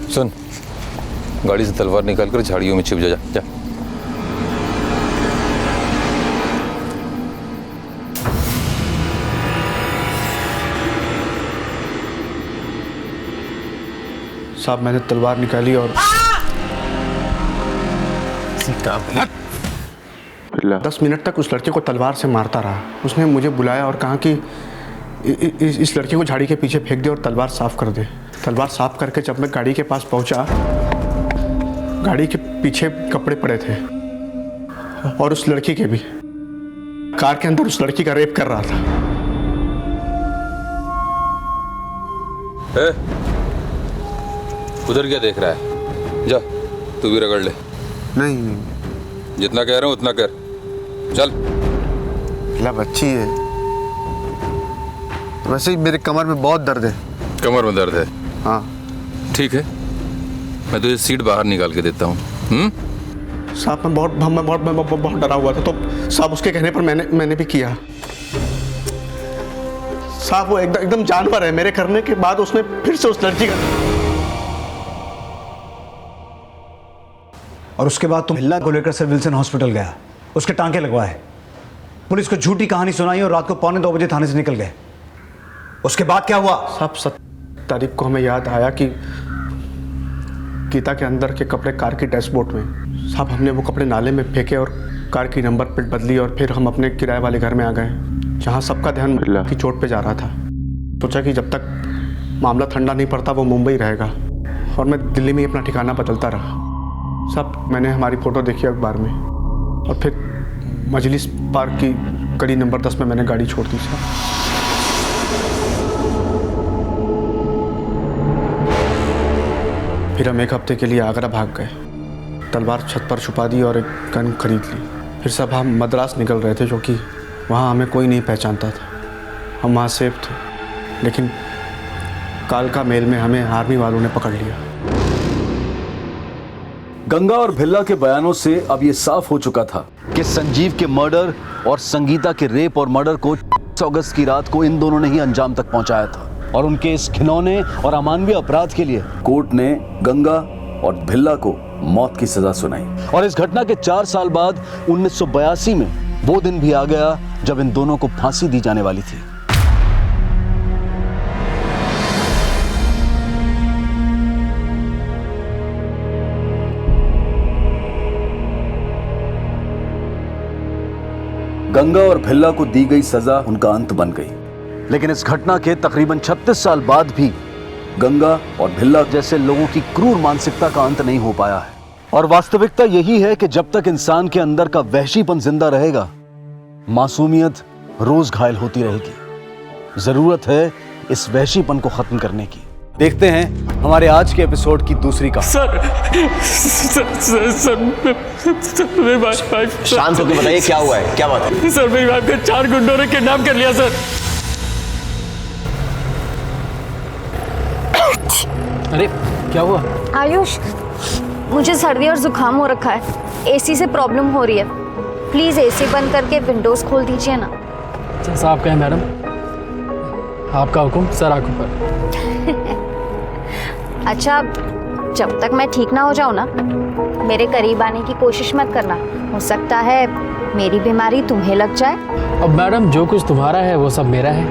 सुन, गाड़ी से तलवार निकालकर झाड़ियों में छिप जा। जा। साहब, मैंने तलवार निकाली और 10 मिनट तक उस लड़के को तलवार से मारता रहा। उसने मुझे बुलाया और कहा कि इस लड़के को झाड़ी के पीछे फेंक दे और तलवार साफ कर दे। तलवार साफ करके जब मैं गाड़ी के पास पहुंचा, गाड़ी के पीछे कपड़े पड़े थे और उस लड़की के भी। कार के अंदर उस लड़की का रेप कर रहा था। उधर क्या देख रहा है? जा, तू भी रगड़ ले। नहीं, जितना कह रहा हूं उतना कर। चल। ला बच्ची है। वैसे ही मेरे कमर में बहुत दर्द है। कमर में दर्द है? हाँ। ठीक है, मैं तुझे सीट बाहर निकाल के देता हूँ। साहब, मैं बहुत डरा हुआ था, तो साहब उसके कहने पर मैंने भी किया। साहब, वो एकदम जानवर है। मेरे करने के बाद उसने फिर से उस लड़की का। और उसके बाद तुम हिल्ला को लेकर सर विल्सन हॉस्पिटल गया, उसके टांके लगवाए, पुलिस को झूठी कहानी सुनाई और रात को 1:45 बजे थाने से निकल गए। उसके बाद क्या हुआ? साहब, 7 तारीख को हमें याद आया कि गीता के अंदर के कपड़े कार की डैशबोर्ड में। साहब, हमने वो कपड़े नाले में फेंके और कार की नंबर प्लेट बदली और फिर हम अपने किराए वाले घर में आ गए, जहाँ सबका ध्यान की चोट पे जा रहा था। सोचा कि जब तक मामला ठंडा नहीं पड़ता वो मुंबई रहेगा, और मैं दिल्ली में ही अपना ठिकाना बदलता रहा। साहब, मैंने हमारी फ़ोटो देखी अखबार में और फिर मजलिस पार्क की गली नंबर 10 में मैंने गाड़ी छोड़ दी। साहब, फिर हम 1 हफ्ते के लिए आगरा भाग गए। तलवार छत पर छुपा दी और एक गन खरीद ली। फिर सब हम मद्रास निकल रहे थे, जो कि वहाँ हमें कोई नहीं पहचानता था। हम वहाँ सेफ थे, लेकिन कालका मेल में हमें आर्मी वालों ने पकड़ लिया। गंगा और भिल्ला के बयानों से अब ये साफ हो चुका था कि संजीव के मर्डर और संगीता के रेप और मर्डर को 6 अगस्त की रात को इन दोनों ने ही अंजाम तक पहुंचाया था। और उनके इस घिनौने और अमानवीय अपराध के लिए कोर्ट ने गंगा और भिल्ला को मौत की सजा सुनाई। और इस घटना के 4 साल बाद 1982 में वो दिन भी आ गया जब इन दोनों को फांसी दी जाने वाली थी। गंगा और भिल्ला को दी गई सजा उनका अंत बन गई। लेकिन इस घटना के तकरीबन 36 साल बाद भी गंगा और भिल्ला जैसे लोगों की क्रूर मानसिकता का अंत नहीं हो पाया है। और वास्तविकता यही है कि जब तक इंसान के अंदर का वहशीपन जिंदा रहेगा, मासूमियत रोज घायल होती रहेगी। जरूरत है इस वहशीपन को खत्म करने की। देखते हैं हमारे आज के एपिसोड की दूसरी कहानी। मेरी वाइफ शांत होकर बताइए क्या हुआ है, क्या बात है? सर मेरी वाइफ को 4 गुंडों ने किडनैप कर लिया सर। अरे क्या हुआ? आयुष, मुझे सर्दी और जुकाम हो रखा है। एसी से प्रॉब्लम हो रही है। प्लीज एसी बंद करके विंडोज खोल दीजिए ना। जैसा आप कहें मैडम, आपका हुक्म सर आंखों पर। अच्छा, जब तक मैं ठीक ना हो जाऊं ना, मेरे करीब आने की कोशिश मत करना। हो सकता है मेरी बीमारी तुम्हें लग जाए। अब मैडम, जो कुछ तुम्हारा है वो सब मेरा है।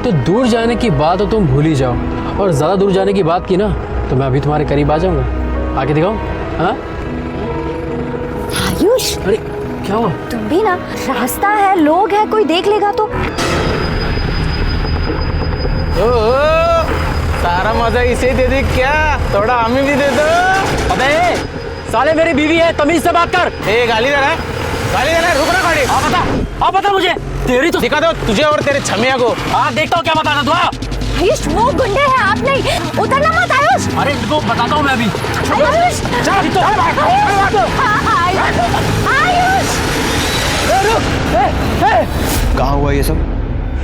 तो दूर जाने की बात तो तुम भूल ही जाओ, और ज़्यादा दूर जाने की बात की ना तो मैं अभी तुम्हारे करीब आ जाऊंगा। आके दिखाऊं? हाँ आयुष, अरे क्या हुआ? तुम भी ना, रास्ता है, लोग है, कोई देख लेगा तो। सारा मजा इसे दे दे क्या? थोड़ा हमें भी दे दो। अबे साले, मेरी बीवी है, तमीज से बात कर। गाली दे रहा है, गाली दे रहा है, रुक ना गाड़ी। आप बता मुझे, तेरी तो दिखा दो तुझे और तेरे छमिया को। हाँ देखता हूँ क्या बताना तू। आयुष, वो गुंडे हैं, आप नहीं। उतरना मत आयुष। अरे इनको बताता हूँ मैं अभी। आयुष, कहाँ हुआ ये सब?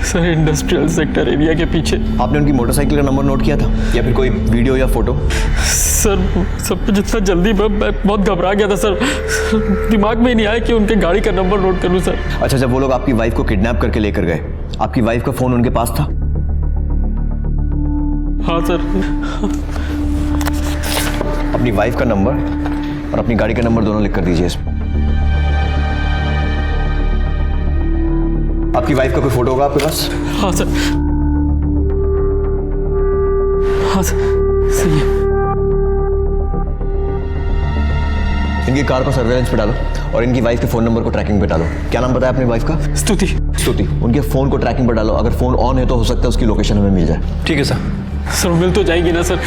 सर इंडस्ट्रियल सेक्टर एरिया के पीछे। आपने उनकी मोटरसाइकिल का नंबर नोट किया था या फिर कोई वीडियो या फोटो? सर सब कुछ इतना जल्दी, मैं बहुत घबरा गया था सर। दिमाग में ही नहीं आया कि उनके गाड़ी का नंबर नोट करूं सर। अच्छा, जब वो लोग आपकी वाइफ को किडनैप करके लेकर गए, आपकी वाइफ का फोन उनके पास था? हाँ सर। अपनी वाइफ का नंबर और अपनी गाड़ी का नंबर दोनों लिख कर दीजिए इसमें। आपकी वाइफ का कोई फोटो होगा आपके पास? हाँ सर। हाँ सर, सही है। इनकी कार को सर्वेलेंस पे डालो और इनकी वाइफ के फोन नंबर को ट्रैकिंग पे डालो। क्या नाम बताया अपनी वाइफ का? स्तुति। स्तुति। उनके फोन को ट्रैकिंग पे डालो। अगर फोन ऑन है तो हो सकता है उसकी लोकेशन हमें मिल जाए। ठीक है सर। सर मिल तो जाएगी ना सर?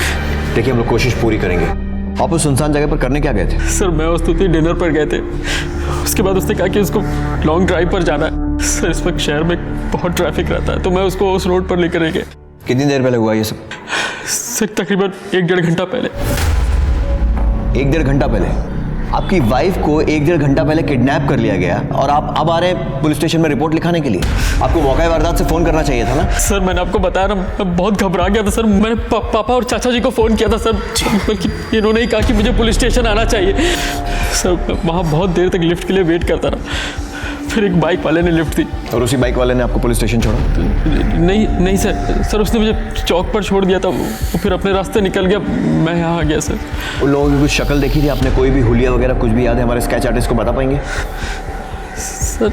देखिए, हम लोग कोशिश पूरी करेंगे। आप उस सुनसान जगह पर करने क्या गए थे? सर मैं और स्तुति डिनर पर गए थे। उसके बाद उसने कहा कि उसको लॉन्ग ड्राइव पर जाना है। सर इस वक्त शहर में बहुत ट्रैफिक रहता है, तो मैं उसको उस रोड पर लेकर गए। कितनी देर पहले हुआ ये सब? सर तकरीबन 1-1.5 घंटा पहले। 1-1.5 घंटा पहले आपकी वाइफ को 1-1.5 घंटा पहले किडनैप कर लिया गया और आप अब आ रहे हैं पुलिस स्टेशन में रिपोर्ट लिखाने के लिए? आपको मौका वारदात से फोन करना चाहिए था ना? सर मैंने आपको बताया ना, मैं बहुत घबरा गया था सर। मैंने पापा और चाचा जी को फोन किया था सर, बल्कि इन्होंने ही कहा कि मुझे पुलिस स्टेशन आना चाहिए। सर वहाँ बहुत देर तक लिफ्ट के लिए वेट करता रहा। फिर एक बाइक वाले ने लिफ्ट दी। और उसी बाइक वाले ने आपको पुलिस स्टेशन छोड़ा? नहीं सर उसने मुझे चौक पर छोड़ दिया था। वो फिर अपने रास्ते निकल गया, मैं यहाँ आ गया सर। उन लोगों की कुछ शक्ल देखी थी आपने? कोई भी हुलिया वगैरह कुछ भी याद है? हमारे स्केच आर्टिस्ट को बता पाएंगे? सर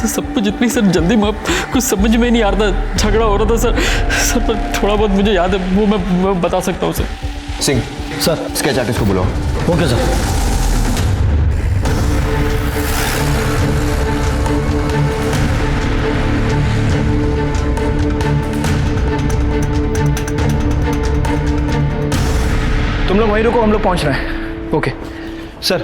सब कुछ इतनी सर जल्दी में कुछ समझ में नहीं आ रहा था। झगड़ा हो रहा था सर पर थोड़ा बहुत मुझे याद है, वो मैं बता सकता हूँ sir. Singh sir, sketch artist को बुलाओ। Okay sir. तुम लोग वहीं रुको, हम लोग पहुंच रहे हैं। Okay sir.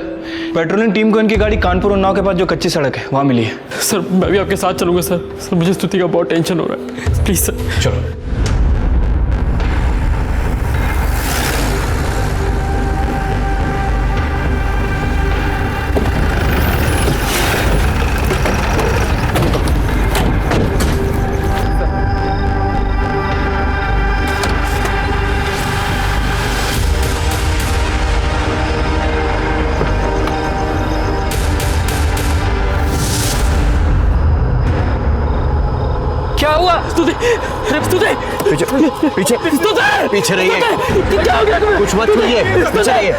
पेट्रोलिंग टीम को इनकी गाड़ी कानपुर उन्नाव के पास जो कच्ची सड़क है वहां मिली है। सर मैं भी आपके साथ चलूंगा सर। सर मुझे स्तुति का बहुत टेंशन हो रहा है, प्लीज सर। चलो। क्या हुआ? स्तुति, पीछे पीछे पीछे रहिए। क्या हो गया तुम्हें? कुछ मत छूइए, पीछे रहिए।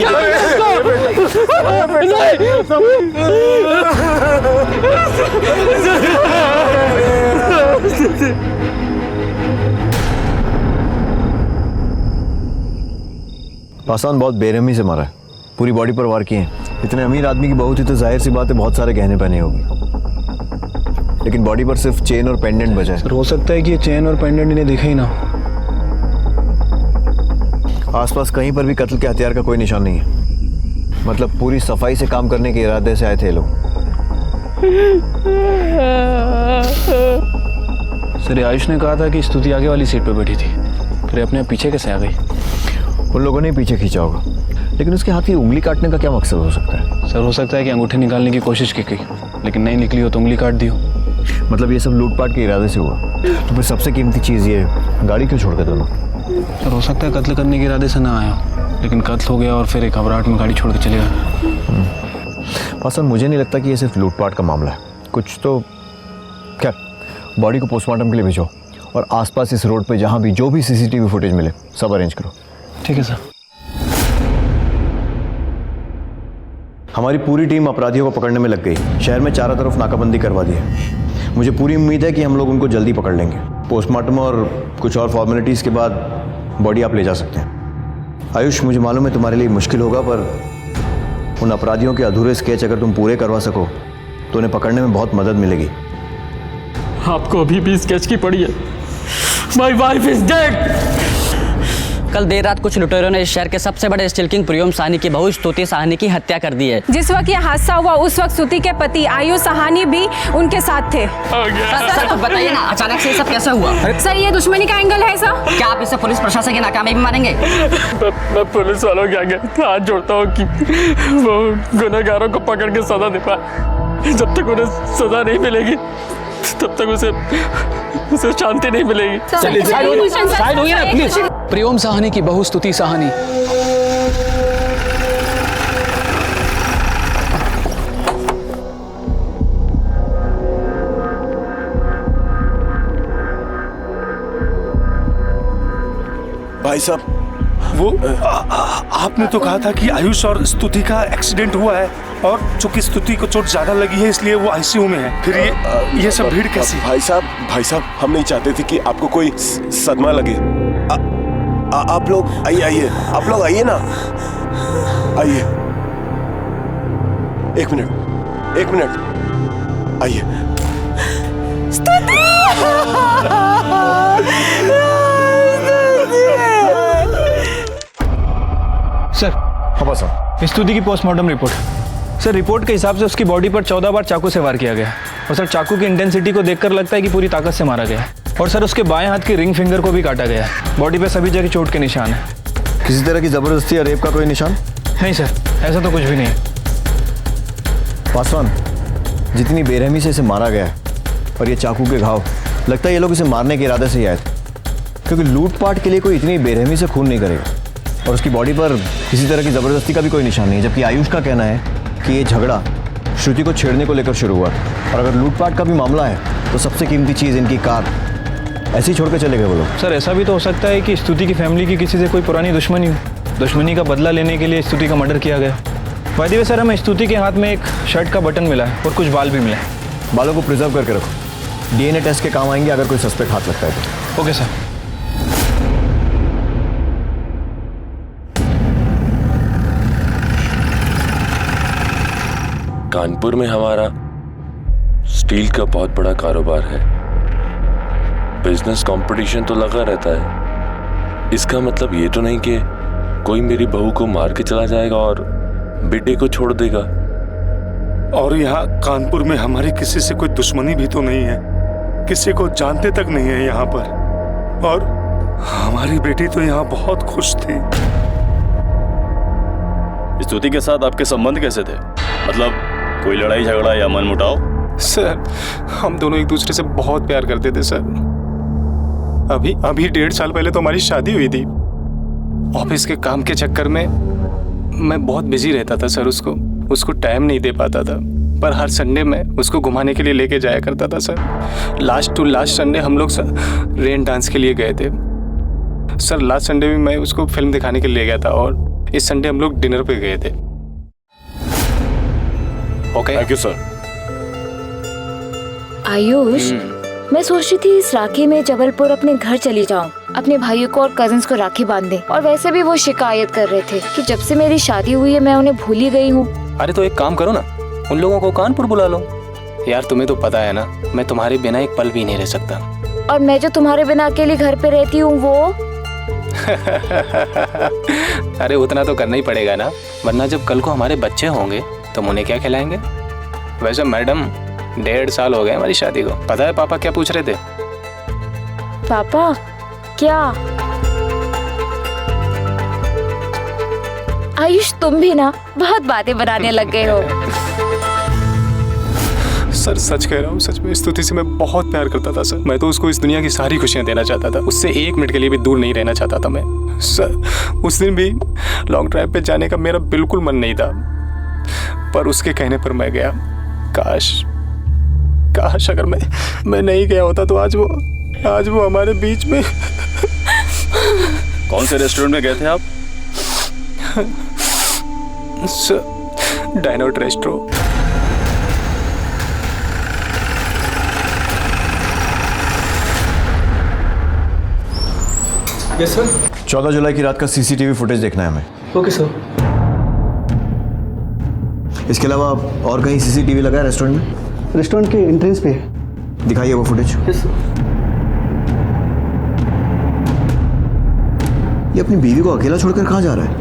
पासान बहुत बेरहमी से मारा है, पूरी बॉडी पर वार किए हैं। इतने अमीर आदमी की बहू थी तो जाहिर सी बात है बहुत सारे गहने पहने होगी। लेकिन बॉडी पर सिर्फ चेन और पेंडेंट बचा है। सर हो सकता है कि ये चेन और पेंडेंट इन्हें दिखे ही ना। आसपास कहीं पर भी कत्ल के हथियार का कोई निशान नहीं है। मतलब पूरी सफाई से काम करने के इरादे से आए थे ये लोग। सर आयुष ने कहा था कि स्तुति आगे वाली सीट पर बैठी थी, फिर अपने आप पीछे कैसे आ गई? उन लोगों ने पीछे खींचा होगा, लेकिन उसके हाथ की उंगली काटने का क्या मकसद हो सकता है? सर हो सकता है कि अंगूठे निकालने की कोशिश की गई, लेकिन नहीं निकली हो तो उंगली काट दी हो। मतलब ये सब लूटपाट के इरादे से हुआ। तो फिर सबसे कीमती चीज़ ये गाड़ी क्यों छोड़ गए दोनों? सर हो सकता है कत्ल करने के इरादे से ना आया हो, लेकिन कत्ल हो गया और फिर एक घबराहट में गाड़ी छोड़ के चले गए। पसंद मुझे नहीं लगता कि ये सिर्फ लूटपाट का मामला है, कुछ तो। खैर, बॉडी को पोस्टमार्टम के लिए भेजो और आसपास इस रोड पे जहाँ भी जो भी सीसीटीवी फुटेज मिले सब अरेंज करो। ठीक है सर। हमारी पूरी टीम अपराधियों को पकड़ने में लग गई। शहर में चारों तरफ नाकाबंदी करवा दी है। मुझे पूरी उम्मीद है कि हम लोग उनको जल्दी पकड़ लेंगे। पोस्टमार्टम और कुछ और फॉर्मेलिटीज़ के बाद बॉडी आप ले जा सकते हैं। आयुष, मुझे मालूम है तुम्हारे लिए मुश्किल होगा, पर उन अपराधियों के अधूरे स्केच अगर तुम पूरे करवा सको तो उन्हें पकड़ने में बहुत मदद मिलेगी। आपको अभी भी स्केच की पड़ी है। My wife is dead. कल देर रात कुछ लुटेरों ने इस शहर के सबसे बड़े स्टील किंग प्रियम साहनी की बहू स्तुति साहनी की हत्या कर दी है। जिस वक्त ये हादसा हुआ उस वक्त स्तुति के पति आयुष साहनी भी उनके साथ थे। सर कुछ बताइए ना, अचानक से ये सब कैसे हुआ? सर ये दुश्मनी का एंगल है सर। क्या आप इसे पुलिस प्रशासन की नाकामी भी मानेंगे? मैं पुलिस वालों के आगे हाथ जोड़ता हूँ कि वो गुनहगारों को पकड़ के सजा दे पाए। जब तक उन्हें सजा नहीं मिलेगी तब तक उसे शांति नहीं मिलेगी। साइड होइए ना प्लीज। प्रियम साहनी की बहू स्तुति साहनी भाई साहब, वो आपने तो कहा था कि आयुष और स्तुति का एक्सीडेंट हुआ है और चूंकि स्तुति को चोट ज्यादा लगी है इसलिए वो आईसीयू में है। फिर ये सब भीड़ कैसी? भाई साहब हम नहीं चाहते थे कि आपको कोई सदमा लगे। आप लोग आइए, आप लोग आइए ना, आइए। एक मिनट आइए। सर हाँ साहब, स्तुति की पोस्टमार्टम रिपोर्ट। सर रिपोर्ट के हिसाब से उसकी बॉडी पर 14 बार चाकू से वार किया गया और सर चाकू की इंटेंसिटी को देखकर लगता है कि पूरी ताकत से मारा गया और सर उसके बाएं हाथ की रिंग फिंगर को भी काटा गया। बॉडी पे सभी जगह चोट के निशान है। किसी तरह की जबरदस्ती या रेप का कोई निशान? नहीं सर, ऐसा तो कुछ भी नहीं। पासवान, जितनी बेरहमी से इसे मारा गया है और ये चाकू के घाव, लगता है ये लोग इसे मारने के इरादे से ही आए थे, क्योंकि लूटपाट के लिए कोई इतनी बेरहमी से खून नहीं करेगा और उसकी बॉडी पर किसी तरह की जबरदस्ती का भी कोई निशान नहीं है। जबकि आयुष का कहना है कि ये झगड़ा श्रुति को छेड़ने को लेकर शुरू हुआ और अगर लूटपाट का भी मामला है तो सबसे कीमती चीज़ इनकी कार ऐसे ही छोड़ के चले गए वो लोग। सर ऐसा भी तो हो सकता है कि स्तुति की फैमिली की किसी से कोई पुरानी दुश्मनी हो, दुश्मनी का बदला लेने के लिए स्तुति का मर्डर किया गया। बाय द वे सर, हमें स्तुति के हाथ में एक शर्ट का बटन मिला है और कुछ बाल भी मिले हैं। बालों को प्रिजर्व करके रखो, डीएनए टेस्ट के काम आएंगे अगर कोई सस्पेक्ट हाथ लगता है तो। Okay sir. कानपुर में हमारा स्टील का बहुत बड़ा कारोबार है। बिजनेस कंपटीशन तो लगा रहता है। इसका मतलब ये तो नहीं कि कोई मेरी बहू को मार के चला जाएगा और बेटे को छोड़ देगा। और यहाँ कानपुर में हमारी किसी से कोई दुश्मनी भी तो नहीं है, किसी को जानते तक नहीं है यहाँ पर। और हमारी बेटी तो यहाँ बहुत खुश थी। स्तुति के साथ आपके संबंध कैसे थे? मतलब कोई लड़ाई झगड़ा या मनमुटाव? सर हम दोनों एक दूसरे से बहुत प्यार करते थे सर। अभी 1.5 साल पहले तो हमारी शादी हुई थी। ऑफिस के काम के चक्कर में मैं बहुत बिजी रहता था सर, उसको टाइम नहीं दे पाता था, पर हर संडे में उसको घुमाने के लिए लेके जाया करता था sir. Last to last Sunday हम लोग रेन डांस के लिए गए थे सर। लास्ट संडे भी मैं उसको फिल्म दिखाने के लिए गया था और इस संडे हम लोग डिनर पे गए थे। Okay, thank you sir. Ayush, मैं सोच रही थी इस राखी में जबलपुर अपने घर चली जाऊं, अपने भाइयों को और कजिन्स को राखी बांध दें। और वैसे भी वो शिकायत कर रहे थे कि जब से मेरी शादी हुई है मैं उन्हें भूल ही गई हूँ। अरे तो एक काम करो ना, उन लोगों को कानपुर बुला लो, यार तुम्हें तो पता है ना, मैं तुम्हारे बिना एक पल भी नहीं रह सकता। और मैं जो तुम्हारे बिना अकेली घर पे रहती हूँ वो अरे उतना तो करना ही पड़ेगा ना, वरना जब कल को हमारे बच्चे होंगे तो हम उन्हें क्या खिलाएंगे। वैसे मैडम 1.5 साल हो गए हमारी शादी को। पता है पापा क्या पूछ रहे थे? पापा क्या? आयुष तुम भी ना बहुत बातें बनाने लग गए हो। सर सच कह रहा हूँ, सच में स्तुति से मैं बहुत प्यार करता था सर। मैं तो उसको इस दुनिया की सारी खुशियाँ देना चाहता था, उससे 1 मिनट के लिए भी दूर नहीं रहना चाहता था मैं। सर उस दिन भी लॉन्ग ड्राइव पे जाने का मेरा बिल्कुल मन नहीं था, पर उसके कहने पर मैं गया। काश अगर मैं नहीं गया होता तो आज वो हमारे बीच में। कौन से रेस्टोरेंट में गए थे आप? Sir dine out resto. Yes sir. 14 जुलाई की रात का सीसीटीवी फुटेज देखना है हमें। Okay sir. इसके अलावा और कहीं सीसीटीवी लगा है रेस्टोरेंट में? रेस्टोरेंट के एंट्रेंस पे है। दिखाइए वो फुटेज। Yes sir. ये अपनी बीवी को अकेला छोड़कर कहाँ जा रहा है?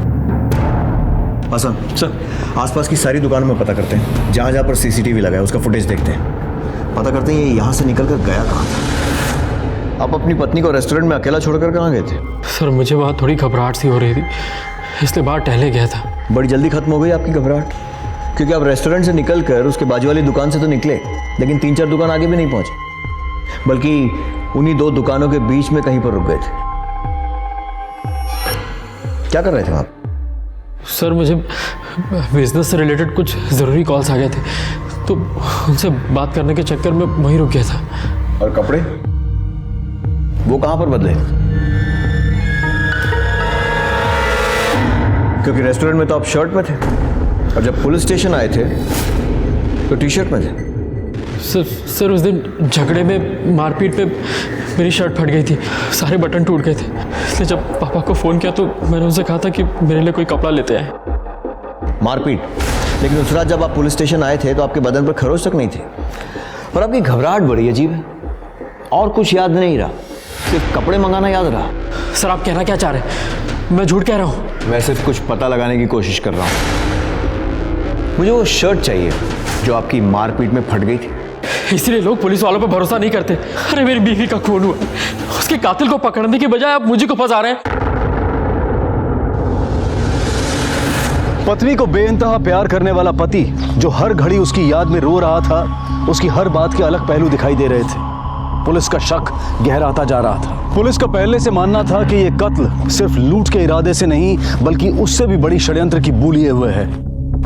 आसान सर, आसपास की सारी दुकानों में पता करते हैं, जहाँ जहाँ पर सीसीटीवी लगा है उसका फुटेज देखते हैं, पता करते हैं ये यहाँ से निकल कर गया कहाँ था। आप अपनी पत्नी को रेस्टोरेंट में अकेला छोड़कर कहाँ गए थे? सर मुझे वहाँ थोड़ी घबराहट सी हो रही थी, इसलिए बाहर टहले गया था। बड़ी जल्दी खत्म हो गई आपकी घबराहट, क्योंकि आप रेस्टोरेंट से निकल कर उसके बाजू वाली दुकान से तो निकले, लेकिन 3-4 दुकान आगे भी नहीं पहुंचे, बल्कि उन्हीं 2 दुकानों के बीच में कहीं पर रुक गए थे। क्या कर रहे थे आप? सर मुझे बिजनेस से रिलेटेड कुछ ज़रूरी कॉल्स आ गए थे, तो उनसे बात करने के चक्कर में वहीं रुक गया था। और कपड़े वो कहाँ पर बदले? क्योंकि रेस्टोरेंट में तो आप शर्ट में थे, और जब पुलिस स्टेशन आए थे तो टी-शर्ट में थे। सर उस दिन झगड़े में मारपीट में मेरी शर्ट फट गई थी, सारे बटन टूट गए थे, इसलिए जब पापा को फ़ोन किया तो मैंने उनसे कहा था कि मेरे लिए कोई कपड़ा लेते आए। मारपीट? लेकिन उस रात जब आप पुलिस स्टेशन आए थे तो आपके बदन पर खरोच तक नहीं थे, पर आपकी घबराहट बड़ी अजीब है, और कुछ याद नहीं रहा, सिर्फ कपड़े मंगाना याद रहा। सर आप कहना क्या चाह रहे हैं? मैं झूठ कह रहा हूँ? मैं सिर्फ कुछ पता लगाने की कोशिश कर रहा हूँ। मुझे वो शर्ट चाहिए जो आपकी मारपीट में फट गई थी। इसलिए लोग पुलिस वालों पर भरोसा नहीं करते। अरे मेरी बीवी का खून हुआ, उसके कातिल को पकड़ने की बजाय आप मुझे को फंसा रहे हैं। पत्नी को बेइंतहा प्यार करने वाला पति जो हर घड़ी उसकी याद में रो रहा था, उसकी हर बात के अलग पहलू दिखाई दे रहे थे। पुलिस का शक गहराता जा रहा था। पुलिस का पहले से मानना था कि यह कत्ल सिर्फ लूट के इरादे से नहीं, बल्कि उससे भी बड़ी षड्यंत्र की बू लिए हुए है,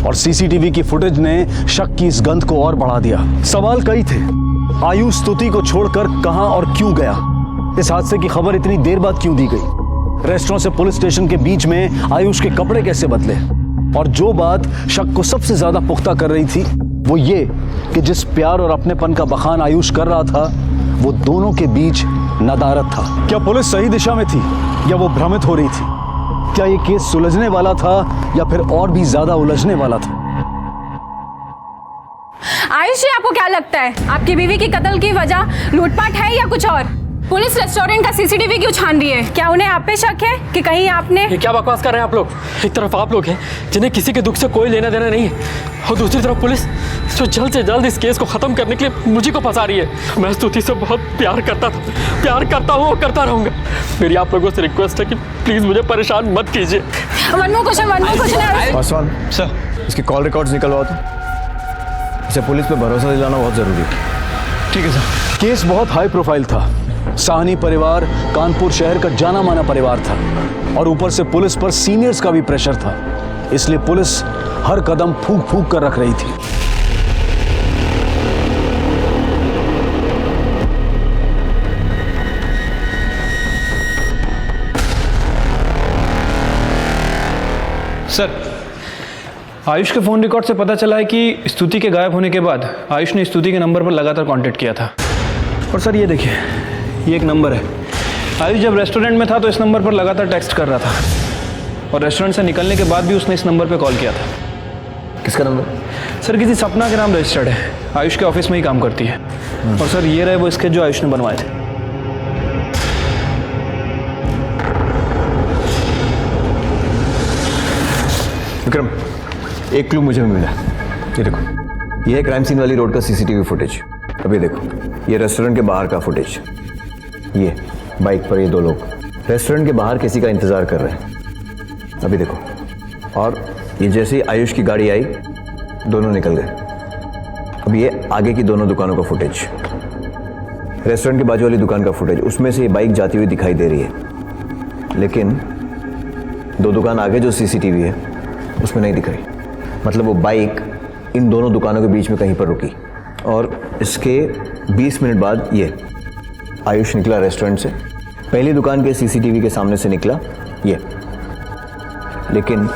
और सीसीटीवी की फुटेज ने शक की इस गंध को और बढ़ा दिया। सवाल कई थे। आयुष स्तुति को छोड़कर कहां और क्यों गया? इस हादसे की खबर इतनी देर बाद क्यों दी गई? रेस्टोरेंट से पुलिस स्टेशन के बीच में आयुष के कपड़े कैसे बदले? और जो बात शक को सबसे ज्यादा पुख्ता कर रही थी वो ये कि जिस प्यार और अपनेपन का बखान आयुष कर रहा था वो दोनों के बीच नदारत था। क्या पुलिस सही दिशा में थी या वो भ्रमित हो रही थी? क्या ये केस सुलझने वाला था या फिर और भी ज्यादा उलझने वाला था? आयुष जी आपको क्या लगता है, आपकी बीवी की कत्ल की वजह लूटपाट है या कुछ और? पुलिस रेस्टोरेंट का सीसीटीवी क्यों छान रही है? क्या उन्हें आप पे शक है कि कहीं आपने? ये क्या बकवास कर रहे हैं आप लोग? एक तरफ आप लोग हैं जिन्हें किसी के दुख से कोई लेना देना नहीं है, और दूसरी तरफ पुलिस जो जल्द से जल्द इस केस को खत्म करने के लिए मुझे को फंसा रही है। मैं स्तुति से बहुत प्यार करता था, प्यार करता हूँ और करता रहूंगा। मेरी आप लोगों से रिक्वेस्ट है कि प्लीज मुझे परेशान मत कीजिए। One more question. Paswan sir, इसके कॉल रिकॉर्ड्स निकलवाओ तो। इसे पुलिस पे भरोसा दिलाना बहुत जरूरी है। ठीक है सर। केस बहुत हाई प्रोफाइल था। साहनी परिवार कानपुर शहर का जाना माना परिवार था, और ऊपर से पुलिस पर सीनियर्स का भी प्रेशर था, इसलिए पुलिस हर कदम फूंक फूंक कर रख रही थी। सर, आयुष के फ़ोन रिकॉर्ड से पता चला है कि स्तुति के गायब होने के बाद आयुष ने स्तुति के नंबर पर लगातार कांटेक्ट किया था। और सर ये देखिए, ये एक नंबर है। आयुष जब रेस्टोरेंट में था तो इस नंबर पर लगातार टेक्स्ट कर रहा था, और रेस्टोरेंट से निकलने के बाद भी उसने इस नंबर पर कॉल किया था। किसका नंबर? सर किसी सपना के नाम रजिस्टर्ड है। आयुष के ऑफिस में ही काम करती है। और सर ये रहे वो स्केच जो आयुष ने बनवाए थे। विक्रम, एक क्लू मुझे मिला। ये देखो, ये है क्राइम सीन वाली रोड का सीसीटीवी फुटेज। अब ये देखो, ये रेस्टोरेंट के बाहर का फुटेज। ये बाइक पर ये दो लोग रेस्टोरेंट के बाहर किसी का इंतजार कर रहे हैं। अभी देखो, और ये जैसे ही आयुष की गाड़ी आई दोनों निकल गए। अब ये आगे की दोनों दुकानों का फुटेज, रेस्टोरेंट के बाजू वाली दुकान का फुटेज, उसमें से ये बाइक जाती हुई दिखाई दे रही है, लेकिन दो दुकान आगे जो सीसीटीवी है उसमें नहीं दिख रही। मतलब वो बाइक इन दोनों दुकानों के बीच में कहीं पर रुकी और इसके 20 मिनट बाद ये आयुष निकला रेस्टोरेंट से, पहली दुकान के सीसीटीवी के सामने से निकला ये, लेकिन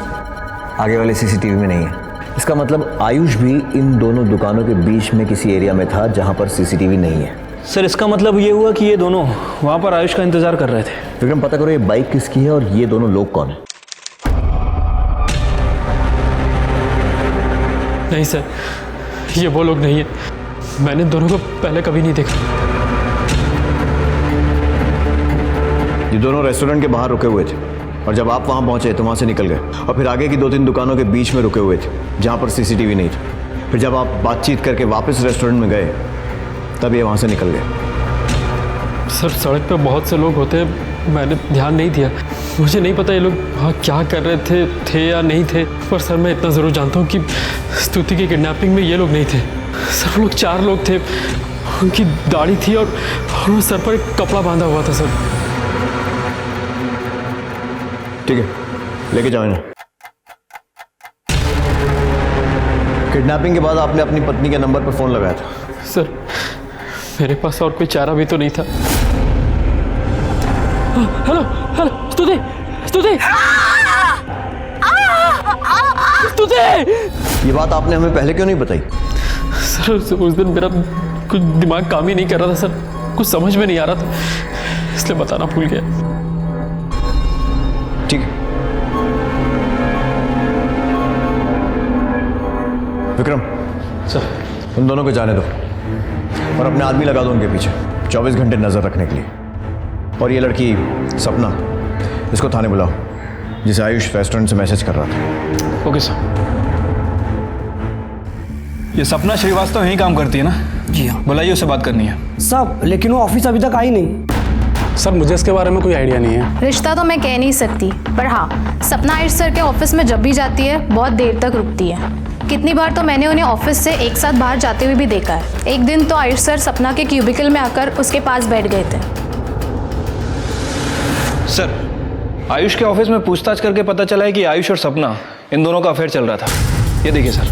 आगे वाले सीसीटीवी में नहीं है। इसका मतलब आयुष भी इन दोनों दुकानों के बीच में किसी एरिया में था जहां पर सीसीटीवी नहीं है। सर इसका मतलब ये हुआ कि ये दोनों वहां पर आयुष का इंतजार कर रहे थे। विक्रम, पता करो ये बाइक किसकी है और ये दोनों लोग कौन है। नहीं सर, ये वो लोग नहीं है। मैंने दोनों को पहले कभी नहीं देखा। ये दोनों रेस्टोरेंट के बाहर रुके हुए थे और जब आप वहां पहुंचे तो वहां से निकल गए और फिर आगे की 2-3 दुकानों के बीच में रुके हुए थे जहां पर सीसीटीवी नहीं था। फिर जब आप बातचीत करके वापस रेस्टोरेंट में गए तब ये वहां से निकल गए। सर सड़क पे बहुत से लोग होते हैं, मैंने ध्यान नहीं दिया। मुझे नहीं पता ये लोग वहाँ क्या कर रहे थे या नहीं थे, पर सर मैं इतना ज़रूर जानता हूँ कि स्तुति की किडनैपिंग में ये लोग नहीं थे। सर वो लोग 4 लोग थे, उनकी दाढ़ी थी और वो सर पर एक कपड़ा बांधा हुआ था। सर ठीक है, लेके जाओ इन्हें। किडनैपिंग के बाद आपने अपनी पत्नी के नंबर पर फोन लगाया था। सर मेरे पास और कोई चारा भी तो नहीं था। हेलो हेलो, स्तुति स्तुति स्तुति, ये बात आपने हमें पहले क्यों नहीं बताई? सर उस दिन मेरा कुछ दिमाग काम ही नहीं कर रहा था सर, कुछ समझ में नहीं आ रहा था, इसलिए बताना भूल गया। ठीक है विक्रम, सर उन दोनों को जाने दो और अपने आदमी लगा दो उनके पीछे 24 घंटे नजर रखने के लिए। और ये लड़की सपना, इसको थाने बुलाओ जिसे आयुष रेस्टोरेंट से मैसेज कर रहा था। Okay sir. ये सपना श्रीवास्तव यहीं काम करती है ना? जी हाँ। बुलाइए, उससे बात करनी है। सब, लेकिन वो ऑफिस अभी तक आई नहीं। सर मुझे इसके बारे में कोई आइडिया नहीं है। रिश्ता तो मैं कह नहीं सकती, पर हाँ सपना आयुष सर के ऑफिस में जब भी जाती है बहुत देर तक रुकती है। कितनी बार तो मैंने उन्हें ऑफिस से एक साथ बाहर जाते हुए भी देखा है। एक दिन तो आयुष सर सपना के क्यूबिकल में आकर उसके पास बैठ गए थे। सर आयुष के ऑफिस में पूछताछ करके पता चला है कि आयुष और सपना इन दोनों का अफेयर चल रहा था। ये देखिए सर,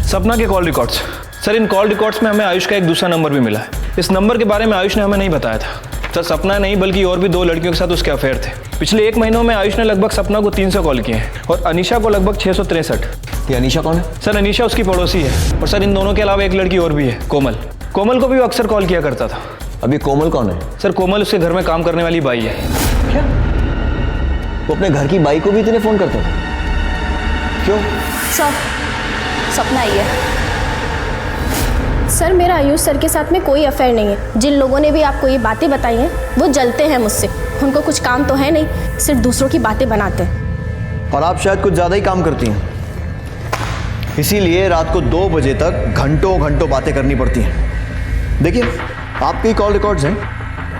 सपना के कॉल रिकॉर्ड्स। सर इन कॉल रिकॉर्ड्स में हमें आयुष का एक दूसरा नंबर भी मिला है। इस नंबर के बारे में आयुष ने हमें नहीं बताया था। सर सपना नहीं बल्कि और भी 2 लड़कियों के साथ उसके अफेयर थे। पिछले 1 महीनों में आयुष ने लगभग सपना को 300 कॉल किए हैं और अनीशा को लगभग 663। ये अनीशा कौन है? सर अनीशा उसकी पड़ोसी है। और सर इन दोनों के अलावा एक लड़की और भी है, कोमल। कोमल को भी वो अक्सर कॉल किया करता था। अभी कोमल कौन है? सर कोमल उसके घर में काम करने वाली बाई है। क्या? वो अपने घर की बाई को भी इतने फोन करता था? क्यों? सर सपना ही है। सर मेरा आयुष सर के साथ में कोई अफेयर नहीं है। जिन लोगों ने भी आपको ये बातें बताई हैं वो जलते हैं मुझसे। उनको कुछ काम तो है नहीं, सिर्फ दूसरों की बातें बनाते हैं। और आप शायद कुछ ज़्यादा ही काम करती हैं, इसीलिए रात को 2 बजे तक घंटों घंटों बातें करनी पड़ती हैं। देखिए आपके कॉल रिकॉर्ड्स हैं।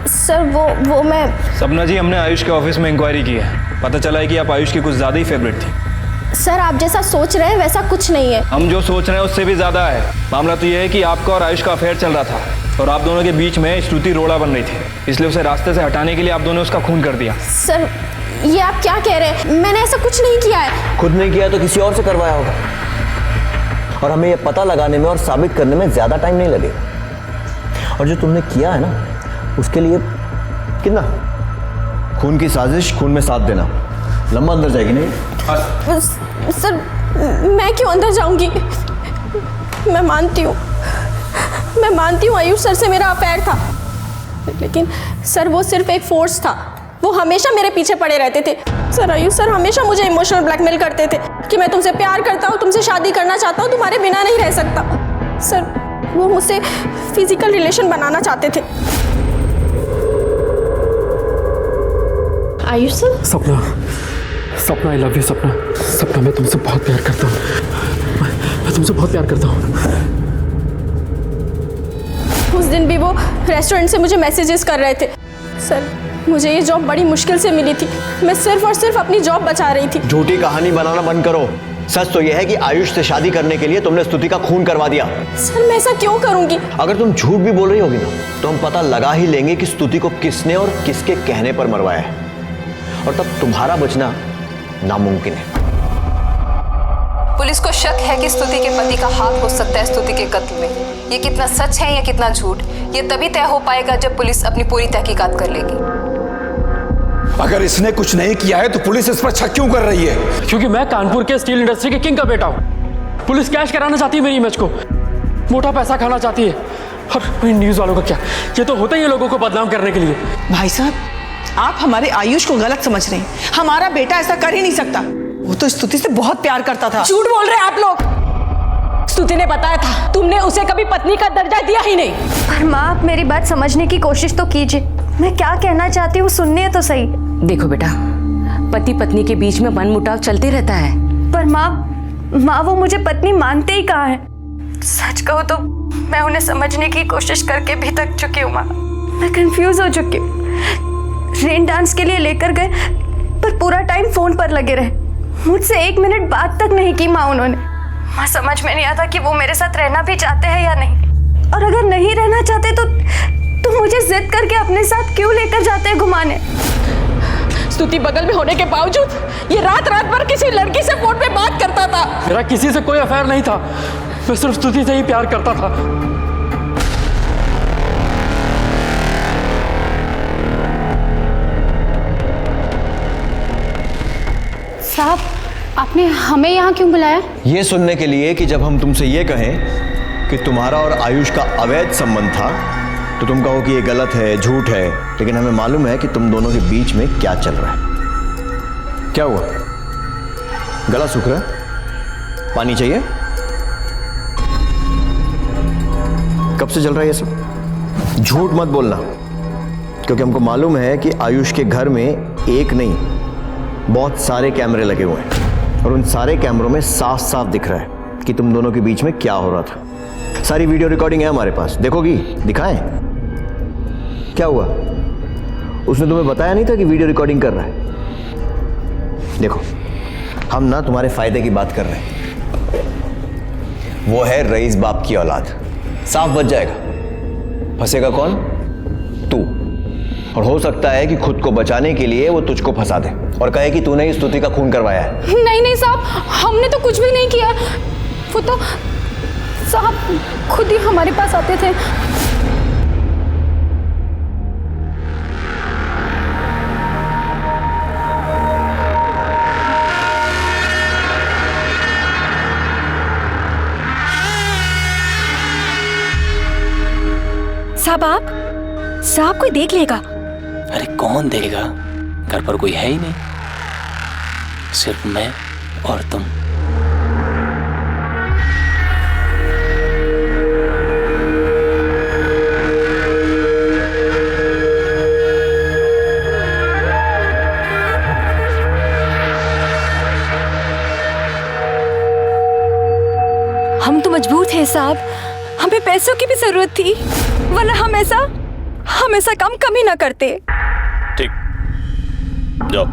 सर वो मैं। सपना जी, हमने आयुष के ऑफिस में इंक्वायरी की है। पता चला है कि आप आयुष की कुछ ज़्यादा ही फेवरेट थी। सर आप जैसा सोच रहे हैं वैसा कुछ नहीं है। हम जो सोच रहे हैं उससे भी ज़्यादा है। मामला तो ये है कि आपका और आयुष का अफेयर चल रहा था और आप दोनों के बीच में स्तुति रोड़ा बन रही थी, इसलिए उसे रास्ते से हटाने के लिए आप दोनों ने उसका खून कर दिया। सर ये आप क्या कह रहे हैं? मैंने ऐसा कुछ नहीं किया है। खुद नहीं किया तो किसी और से करवाया होगा, और हमें यह पता लगाने में और साबित करने में ज़्यादा टाइम नहीं लगेगा। और जो तुमने किया है ना उसके लिए कितना? खून की साजिश, खून में साथ देना, लंबा अंदर जाएगी नहीं? सर मैं क्यों अंदर जाऊंगी? मैं मानती हूँ आयुष सर से मेरा अफेयर था, लेकिन सर वो सिर्फ एक फोर्स था। वो हमेशा मेरे पीछे पड़े रहते थे। सर आयुष सर हमेशा मुझे इमोशनल ब्लैकमेल करते थे कि मैं तुमसे प्यार करता हूँ, तुमसे शादी करना चाहता हूँ, तुम्हारे बिना नहीं रह सकता। सर वो मुझसे फिजिकल रिलेशन बनाना चाहते थे। आयुष सर? सपना, सपना आई लव यू सपना। सपना मैं तुमसे बहुत प्यार करता हूँ, मैं तुमसे बहुत प्यार करता हूँ। उस दिन भी वो रेस्टोरेंट से मुझे मैसेजेस कर रहे थे। सर मुझे ये जॉब बड़ी मुश्किल से मिली थी, मैं सिर्फ और सिर्फ अपनी जॉब बचा रही थी। झूठी कहानी बनाना बंद करो। सच तो यह है कि आयुष से शादी करने के लिए तुमने स्तुति का खून करवा दिया। सर मैं ऐसा क्यों करूंगी? अगर तुम झूठ भी बोल रही होगी ना तो हम पता लगा ही लेंगे कि स्तुति को किसने और किसके कहने पर मरवाया है, और तब तुम्हारा बचना नामुमकिन है। पुलिस को शक है कि स्तुति के पति का हाथ हो सकता है स्तुति के कत्ल में। ये कितना सच है या कितना झूठ, ये तभी तय हो पाएगा जब पुलिस अपनी पूरी तहकीकात कर लेगी। अगर इसने कुछ नहीं किया है तो पुलिस इस पर शक क्यों कर रही है? क्योंकि मैं कानपुर के स्टील इंडस्ट्री के किंग का बेटा हूँ। पुलिस कैश कराना चाहती है मेरी इमेज को, मोटा पैसा खाना चाहती है। और न्यूज वालों का क्या, ये तो होता ही है लोगों को बदनाम करने के लिए। भाई साहब, आप हमारे आयुष को गलत समझ रहे हैं। हमारा बेटा ऐसा कर ही नहीं सकता। वो तो स्तुति से बहुत प्यार करता था। झूठ बोल रहे हैं आप लोग। स्तुति ने बताया था, तुमने उसे कभी पत्नी का दर्जा दिया ही नहीं। पर माँ, आप मेरी बात समझने की कोशिश तो कीजिए। मैं क्या कहना चाहती हूँ सुनने तो सही। देखो बेटा, पति पत्नी के बीच में मनमुटाव चलते रहता है। पर माँ वो मुझे पत्नी मानते ही कहाँ है। सच कहूँ तो मैं उन्हें समझने की कोशिश करके भी थक चुकी हूँ माँ। मैं कंफ्यूज हो चुकी हूँ। रेन डांस के लिए लेकर गए पर पूरा टाइम फोन पर लगे रहे, मुझसे 1 मिनट बात तक नहीं की माँ उन्होंने। माँ समझ में नहीं आता कि वो मेरे साथ रहना भी चाहते हैं या नहीं, और अगर नहीं रहना चाहते तो मुझे जिद करके अपने साथ क्यों लेकर जाते हैं घुमाने। स्तुति बगल में होने के बावजूद ये रात रात भर किसी लड़की से फोन पे बात करता था। मेरा किसी से कोई अफेयर नहीं था, मैं सिर्फ स्तुति से ही प्यार करता था। साहब, आपने हमें यहाँ क्यों बुलाया? ये सुनने के लिए कि जब हम तुमसे ये कहें कि तुम्हारा और आयुष का अवैध संबंध था तो तुम कहो कि ये गलत है, झूठ है, लेकिन हमें मालूम है कि तुम दोनों के बीच में क्या चल रहा है। क्या हुआ? गला सूख रहा है? पानी चाहिए? कब से चल रहा है ये सब? झूठ मत बोलना, क्योंकि हमको मालूम है कि आयुष के घर में एक नहीं बहुत सारे कैमरे लगे हुए हैं, और उन सारे कैमरों में साफ साफ दिख रहा है कि तुम दोनों के बीच में क्या हो रहा था। सारी वीडियो रिकॉर्डिंग है हमारे पास, देखोगी? दिखाएं? क्या हुआ? उसने तुम्हें बताया नहीं था कि वीडियो रिकॉर्डिंग कर रहा है? देखो, हम ना तुम्हारे फायदे की बात कर रहे हैं। वो है रईस बाप की औलाद, साफ बच जाएगा। फंसेगा कौन? तू। और हो सकता है कि खुद को बचाने के लिए वो तुझको फंसा दे और कहे कि तूने इस स्तुति का खून करवाया है। नहीं साहब, हमने तो कुछ भी नहीं किया। वो तो साहब खुद ही हमारे पास आते थे। साहब कोई देख लेगा? अरे कौन देखेगा, घर पर कोई है ही नहीं, सिर्फ मैं और तुम। हम तो मजबूर थे साहब, हमें पैसों की भी जरूरत थी, वरना हम ऐसा काम कभी ना करते। ठीक, जाओ।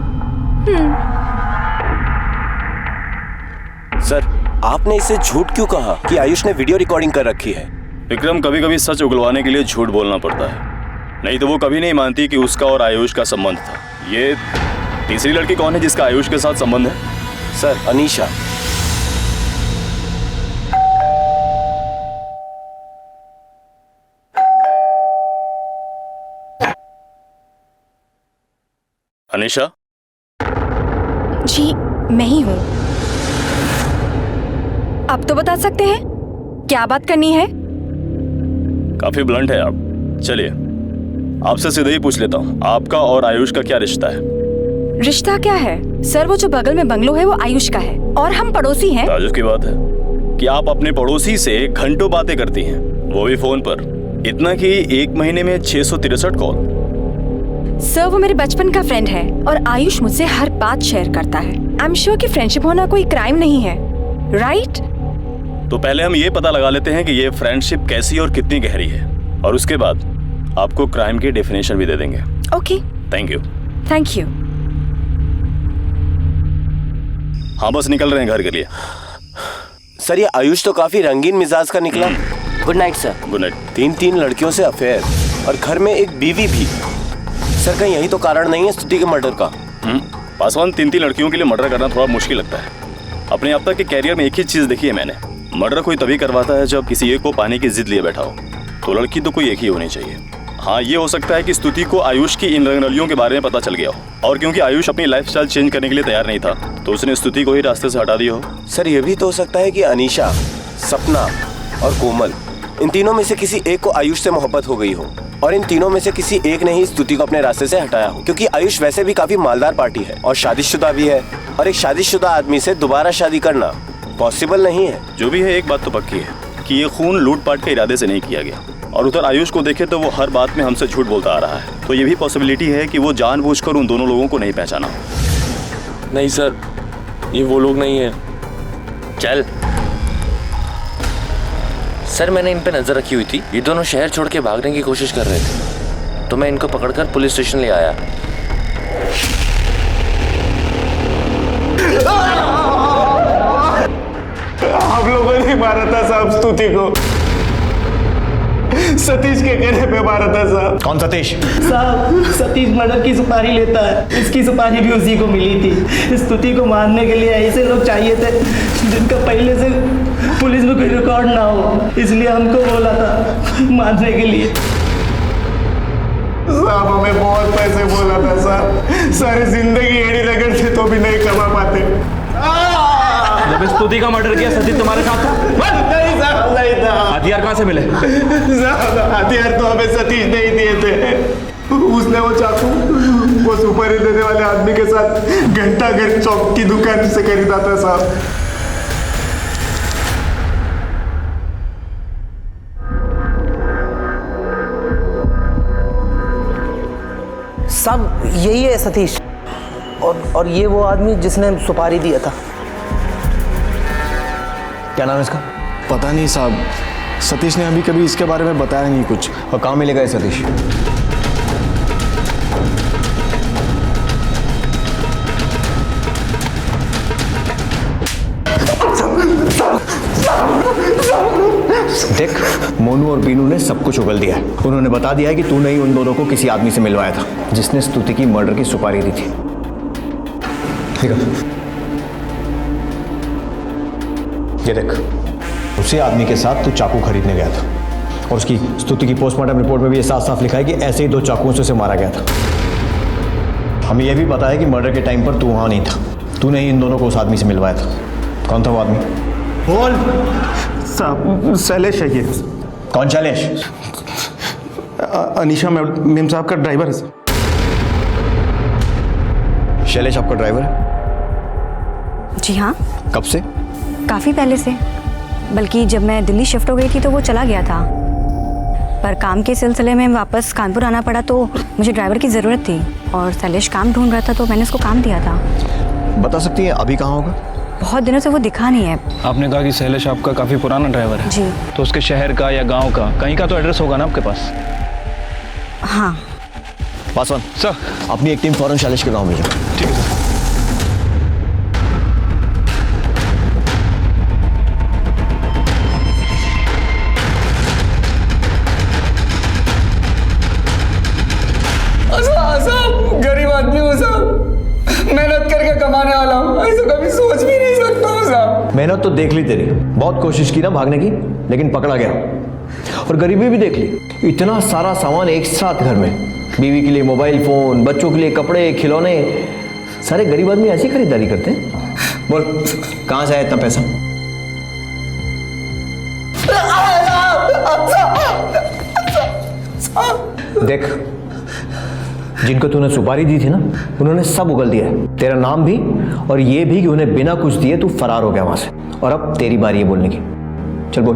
सर, आपने इसे झूठ क्यों कहा कि आयुष ने वीडियो रिकॉर्डिंग कर रखी है? विक्रम, कभी कभी सच उगलवाने के लिए झूठ बोलना पड़ता है, नहीं तो वो कभी नहीं मानती कि उसका और आयुष का संबंध था। ये तीसरी लड़की कौन है जिसका आयुष के साथ संबंध है? सर, अनीशा। अनीशा? जी मैं ही हूँ। आप तो बता सकते हैं क्या बात करनी है? काफी ब्लंट है आप। चलिए, आपसे सीधे ही पूछ लेता हूँ, आपका और आयुष का क्या रिश्ता है? रिश्ता क्या है सर? वो जो बगल में बंगलो है वो आयुष का है और हम पड़ोसी हैं। ताजुब की बात है कि आप अपने पड़ोसी से घंटों बातें करती हैं, वो भी फोन पर। इतना कि एक महीने में 663 कॉल। सर वो मेरे बचपन का फ्रेंड है और आयुष मुझसे हर बात शेयर करता है। आई एम श्योर कि फ्रेंडशिप होना कोई क्राइम नहीं है, राइट? तो पहले हम ये पता लगा लेते हैं कि ये फ्रेंडशिप कैसी और कितनी गहरी है, और उसके बाद आपको क्राइम की डेफिनेशन भी दे देंगे। Okay, thank you. Thank you. हाँ बस निकल रहे हैं घर के लिए। सर ये आयुष तो काफी रंगीन मिजाज का निकला। Good night sir. Good night. 3 लड़कियों से अफेयर और घर में एक बीवी भी। सर कहीं यही तो कारण नहीं है स्तुति के मर्डर का? पासवान, 3 लड़कियों के लिए मर्डर करना थोड़ा मुश्किल लगता है। अपने अब तक के कैरियर में एक ही चीज देखी है मैंने, मर्डर कोई तभी करवाता है जब किसी एक को पाने की जिद लिए बैठा हो। तो लड़की तो कोई एक ही होनी चाहिए। हाँ, ये हो सकता है कि स्तुति को आयुष की इन रंगरलियों के बारे में पता चल गया हो, और क्योंकि आयुष अपनी लाइफस्टाइल चेंज करने के लिए तैयार नहीं था तो उसने स्तुति को ही रास्ते से हटा दिया हो। सर ये भी तो हो सकता है कि अनीशा, सपना और कोमल, इन तीनों में से किसी एक को आयुष से मोहब्बत हो गई हो, और इन तीनों में से किसी एक ने ही स्तुति को अपने रास्ते से हटाया हो। क्योंकि आयुष वैसे भी काफी मालदार पार्टी है और शादीशुदा भी है, और एक शादीशुदा आदमी से दोबारा शादी करना पॉसिबल नहीं है। जो भी है, एक बात तो पक्की है कि ये खून लूटपाट के इरादे से नहीं किया गया, और उधर आयुष को देखे तो वो हर बात में हमसे झूठ बोलता आ रहा है। तो ये भी पॉसिबिलिटी है कि वो जानबूझकर उन दोनों लोगों को नहीं पहचाना। नहीं सर, ये वो लोग नहीं है। चल सर, मैंने इन पे नजर रखी हुई थी। ये दोनों शहर छोड़ के भागने की कोशिश कर रहे थे, तो मैं इनको पकड़कर पुलिस स्टेशन ले आया। आप लोगों ने मारा था साहब स्तुति को, सतीश के कहने पे मारा था साहब। कौन सतीश? साहब सतीश मर्डर की सुपारी लेता है, इसकी सुपारी भी उसी को मिली थी। स्तुति को मारने के लिए ऐसे लोग चाहिए थे जिनका पहले से पुलिस में कोई रिकॉर्ड ना हो, इसलिए हमको बोला था मारने के लिए। साहब हमें बहुत पैसे बोला था साहब, सारी जिंदगी एड़ी रगड़ते तो भी नहीं कमा पाते। जब स्तुति का मर्डर किया सतीश तुम्हारे साथ था? नहीं साहब, नहीं था। हथियार कहाँ से मिले? साहब हथियार तो हमें सतीश नहीं दिए थे, उसने वो चाकू वो सुपारी देने वाले आदमी के साथ घंटा घर चौक की दुकान से खरीदा था साहब। साहब यही है सतीश, और ये वो आदमी जिसने सुपारी दिया था। क्या नाम है इसका? पता नहीं साहब, सतीश ने अभी कभी इसके बारे में बताया नहीं कुछ। और कहाँ मिलेगा ये सतीश? देख, मोनू और बीनू ने सब कुछ उगल दिया है। उन्होंने बता दिया है कि तूने ही उन दोनों को किसी आदमी से मिलवाया था जिसने स्तुति की मर्डर की सुपारी दी थी। ठीक है, ये देख, उसी आदमी के साथ तू चाकू खरीदने गया था, और उसकी स्तुति की पोस्टमार्टम रिपोर्ट में भी ये साफ साफ लिखा है कि ऐसे ही 2 चाकुओं से उसे मारा गया था। हमें यह भी पता है कि मर्डर के टाइम पर तू वहां नहीं था, तूने ही इन दोनों को उस आदमी से मिलवाया था। कौन था वो आदमी? बोल साहब। शैलेश है ये। कौन शैलेश? अनीशा मेम साहब का ड्राइवर है सर। शैलेश आपका ड्राइवर है? जी हाँ। कब से? काफ़ी पहले से, बल्कि जब मैं दिल्ली शिफ्ट हो गई थी तो वो चला गया था, पर काम के सिलसिले में वापस कानपुर आना पड़ा तो मुझे ड्राइवर की ज़रूरत थी, और शैलेश काम ढूंढ रहा था तो मैंने उसको काम दिया था। बता सकती हैं अभी कहाँ होगा? बहुत दिनों से वो दिखा नहीं है। आपने कहा कि शैलेश आपका काफ़ी पुराना ड्राइवर है। जी। तो उसके शहर का या गांव का कहीं का तो एड्रेस होगा ना आपके पास? हाँ। पासवान सर, अपनी एक टीम फौरन शैलेश के गांव में। ठीक है सर। गरीब आदमी हूँ साहब, मेहनत करके कमाने वाला हूँ, ऐसा कभी सोच भी नहीं सकता हूँ साहब। मेहनत तो देख ली तेरी, बहुत कोशिश की ना भागने की, लेकिन पकड़ा गया। और गरीबी भी देख ली, इतना सारा सामान एक साथ घर में, बीवी के लिए मोबाइल फोन, बच्चों के लिए कपड़े खिलौने, सारे गरीब आदमी ऐसी खरीदारी करते हैं। बोल कहाँ से आया इतना पैसा? देख, जिनको तूने सुपारी दी थी ना, उन्होंने सब उगल दिया है, तेरा नाम भी और ये भी कि उन्हें बिना कुछ दिए तू फरार हो गया वहां से। और अब तेरी बारी है बोलने की। चल बोल,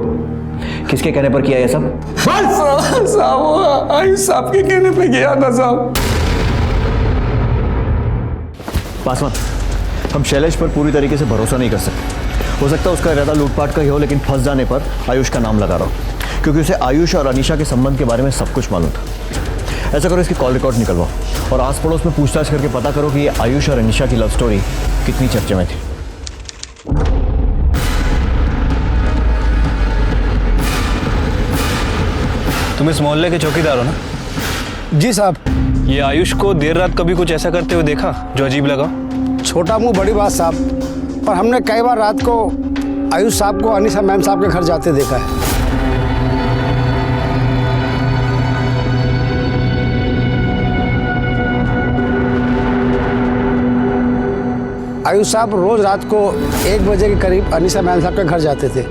किसके कहने पर किया ये सब? साहब आयुष साहब के कहने पे गया था साहब। पासवान, हम शैलेश पर पूरी तरीके से भरोसा नहीं कर सकते। हो सकता है उसका इरादा लूटपाट का ही हो, लेकिन फंस जाने पर आयुष का नाम लगा रहा हो, क्योंकि उसे आयुष और अनीशा के संबंध के बारे में सब कुछ मालूम था। ऐसा करो, इसकी कॉल रिकॉर्ड निकलवाओ और आस पड़ोस में पूछताछ करके पता करो कि ये आयुष और अनीशा की लव स्टोरी कितनी चर्चे में थी। तुम इस मोहल्ले के चौकीदार हो ना? जी साहब। ये आयुष को देर रात कभी कुछ ऐसा करते हुए देखा जो अजीब लगा? छोटा मुंह बड़ी बात साहब, पर हमने कई बार रात को आयुष साहब को अनीशा मैम साहब के घर जाते देखा है। आयुष साहब रोज रात को 1 बजे के करीब अनीशा मैम साहब के घर जाते थे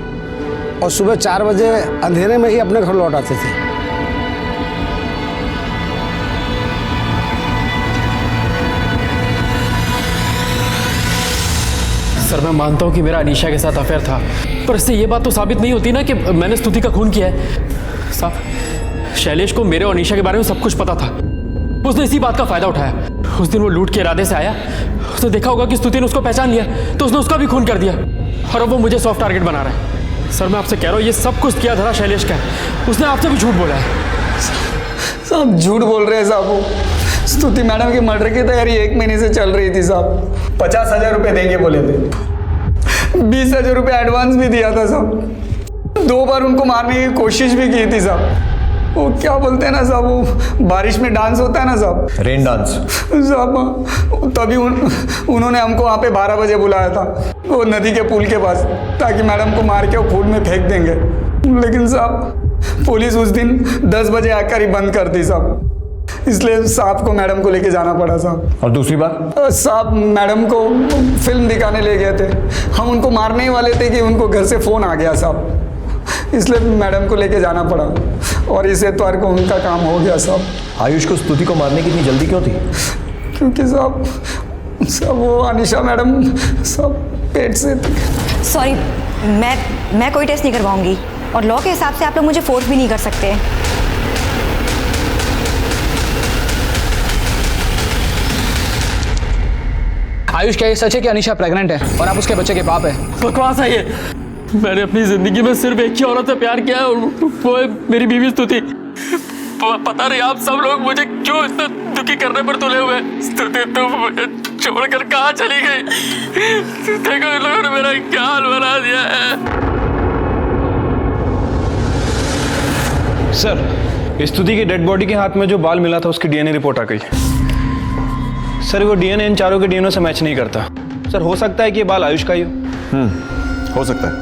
और सुबह 4 बजे अंधेरे में ही अपने घर लौट आते थे। सर मैं मानता हूँ कि मेरा अनीशा के साथ अफेयर था, पर इससे ये बात तो साबित नहीं होती ना कि मैंने स्तुति का खून किया है। साहब शैलेश को मेरे और अनीशा के बारे में सब कुछ पता था, उसने इसी बात का फायदा उठाया। उस दिन वो लूट के इरादे से आया, उसने देखा होगा कि स्तुति ने उसको पहचान लिया, तो उसने उसका भी खून कर दिया और अब वो मुझे सॉफ्ट टारगेट बना रहा है। सर मैं आपसे कह रहा हूँ ये सब कुछ किया धरा शैलेश का है, उसने आपसे भी झूठ बोला है। साहब झूठ बोल रहे हैं साहब। वो स्तुति मैडम की मर्डर की तैयारी 1 महीने से चल रही थी साहब। 50,000 रुपये देंगे बोले थे, 20,000 रुपये एडवांस भी दिया था साहब। 2 बार उनको मारने की कोशिश भी की थी साहब। वो क्या बोलते हैं ना साहब, वो बारिश में डांस होता है ना साहब, रेन डांस साहब, तभी उन्होंने हमको वहाँ पे 12 बजे बुलाया था वो नदी के पुल के पास, ताकि मैडम को मार के वो पुल में फेंक देंगे। लेकिन साहब पुलिस उस दिन 10 बजे आकर ही बंद कर दी साहब, इसलिए साहब को मैडम को लेके जाना पड़ा साहब। और दूसरी बात, साहब मैडम को फिल्म दिखाने ले गए थे, हम उनको मारने ही वाले थे कि उनको घर से फ़ोन आ गया साहब, इसलिए मैडम को लेके जाना पड़ा और इस एतवार को उनका काम हो गया साहब। आयुष को स्तुति को मारने की इतनी जल्दी क्यों थी? क्योंकि साहब वो अनीशा मैडम सब पेट से थी। सॉरी, मैं कोई टेस्ट नहीं करवाऊंगी और लॉ के हिसाब से आप लोग मुझे फोर्स भी नहीं कर सकते। आयुष क्या ये सच है कि अनीशा प्रेग्नेंट है और आप उसके बच्चे के बाप है? बकवास है ये। मैंने अपनी जिंदगी में सिर्फ एक ही औरत से प्यार किया है और वो है मेरी बीवी स्तुति। पता नहीं आप सब लोग मुझे क्यों इतना दुखी करने पर तुले हुए। स्तुति तुम मुझे छोड़कर कहाँ चली गई? देखो इन लोगों ने मेरा क्या हाल बना दिया है। सर स्तुति की डेड बॉडी के हाथ में जो बाल मिला था उसकी डीएनए रिपोर्ट आ गई। सर वो डीएनए इन चारों के डीएनए से मैच नहीं करता। सर हो सकता है कि ये बाल आयुष का ही हो सकता है,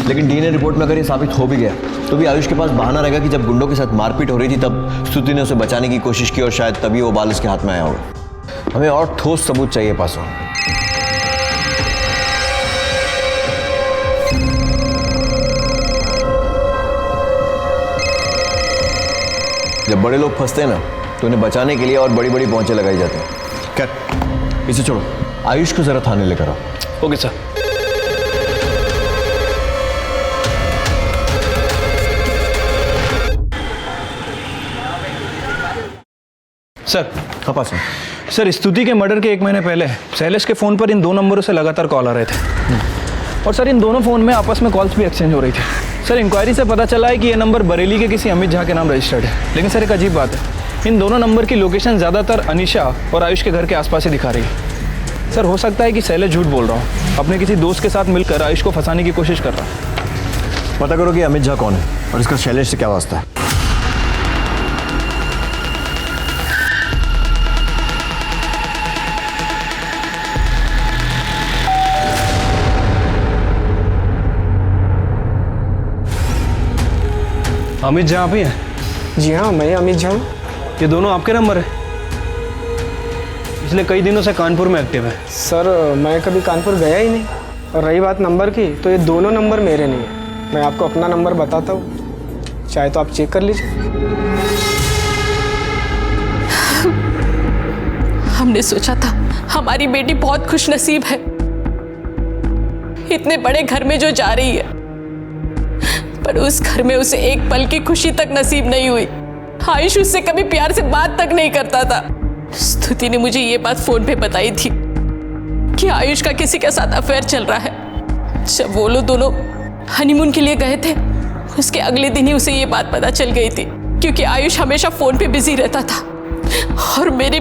लेकिन डीएनए रिपोर्ट में अगर ये साबित हो भी गया तो भी आयुष के पास बहाना रहेगा कि जब गुंडों के साथ मारपीट हो रही थी तब स्तुति ने उसे बचाने की कोशिश की और शायद तभी वो बाल उसके हाथ में आया होगा। हमें और ठोस सबूत चाहिए पासवान। जब बड़े लोग फंसते हैं ना तो उन्हें बचाने के लिए और बड़ी बड़ी पहुंचे लगाई जाती हैं। क्या इसे छोड़ो, आयुष को जरा थाने लेकर आओ। Okay sir. सर हाँ पासवान। सर स्तुति के मर्डर के 1 महीने पहले शैलेश के फ़ोन पर इन 2 नंबरों से लगातार कॉल आ रहे थे और सर इन दोनों फ़ोन में आपस में कॉल्स भी एक्सचेंज हो रही थी। सर इंक्वायरी से पता चला है कि ये नंबर बरेली के किसी अमित झा के नाम रजिस्टर्ड है। लेकिन सर एक अजीब बात है, इन दोनों नंबर की लोकेशन ज़्यादातर अनीशा और आयुष के घर के आसपास ही दिखा रही है। सर हो सकता है कि शैलेश झूठ बोल रहा हूँ, अपने किसी दोस्त के साथ मिलकर आयुष को फंसाने की कोशिश कर रहा है। पता करो कि अमित झा कौन है और इसका शैलेश से क्या वास्ता है। अमित झा आप ही हैं? जी हाँ, मैं अमित झा हूँ। ये दोनों आपके नंबर है? पिछले कई दिनों से कानपुर में एक्टिव है। सर मैं कभी कानपुर गया ही नहीं, और रही बात नंबर की तो ये दोनों नंबर मेरे नहीं है। मैं आपको अपना नंबर बताता हूँ, चाहे तो आप चेक कर लीजिए। हमने सोचा था हमारी बेटी बहुत खुशनसीब है, इतने बड़े घर में जो जा रही है, पर उस घर में उसे एक पल की खुशी तक नसीब नहीं हुई। आयुष उससे कभी प्यार से बात तक नहीं करता था। स्तुति ने मुझे ये बात फोन पे बताई थी कि आयुष का किसी के साथ अफेयर चल रहा है। जब वो लोग दोनों हनीमून के लिए गए थे, उसके अगले दिन ही उसे ये बात पता चल गई थी, क्योंकि आयुष हमेशा फोन पे बिजी रहता था। और मेरी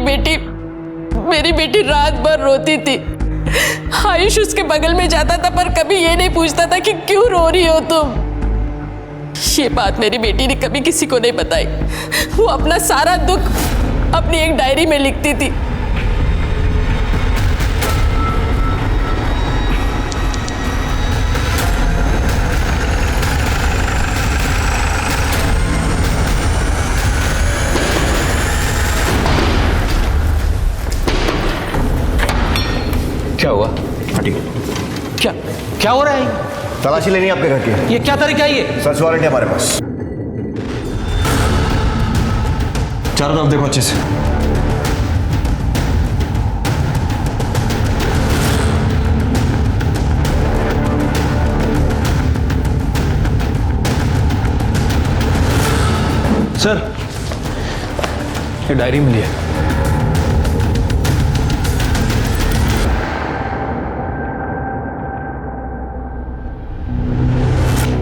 बेटी रात भर रोती थी। आयुष उसके बगल में जाता था पर कभी ये नहीं पूछता था कि क्यों रो रही हो तुम। ये बात मेरी बेटी ने कभी किसी को नहीं बताई। वो अपना सारा दुख अपनी एक डायरी में लिखती थी। क्या हुआ? हटिए। क्या हो रहा है? तलाशी लेनी है आपके घर की। ये क्या तरीका है ये? सर्च वारंट है हमारे पास। चारों तरफ देखो अच्छे से। सर, ये डायरी मिली है।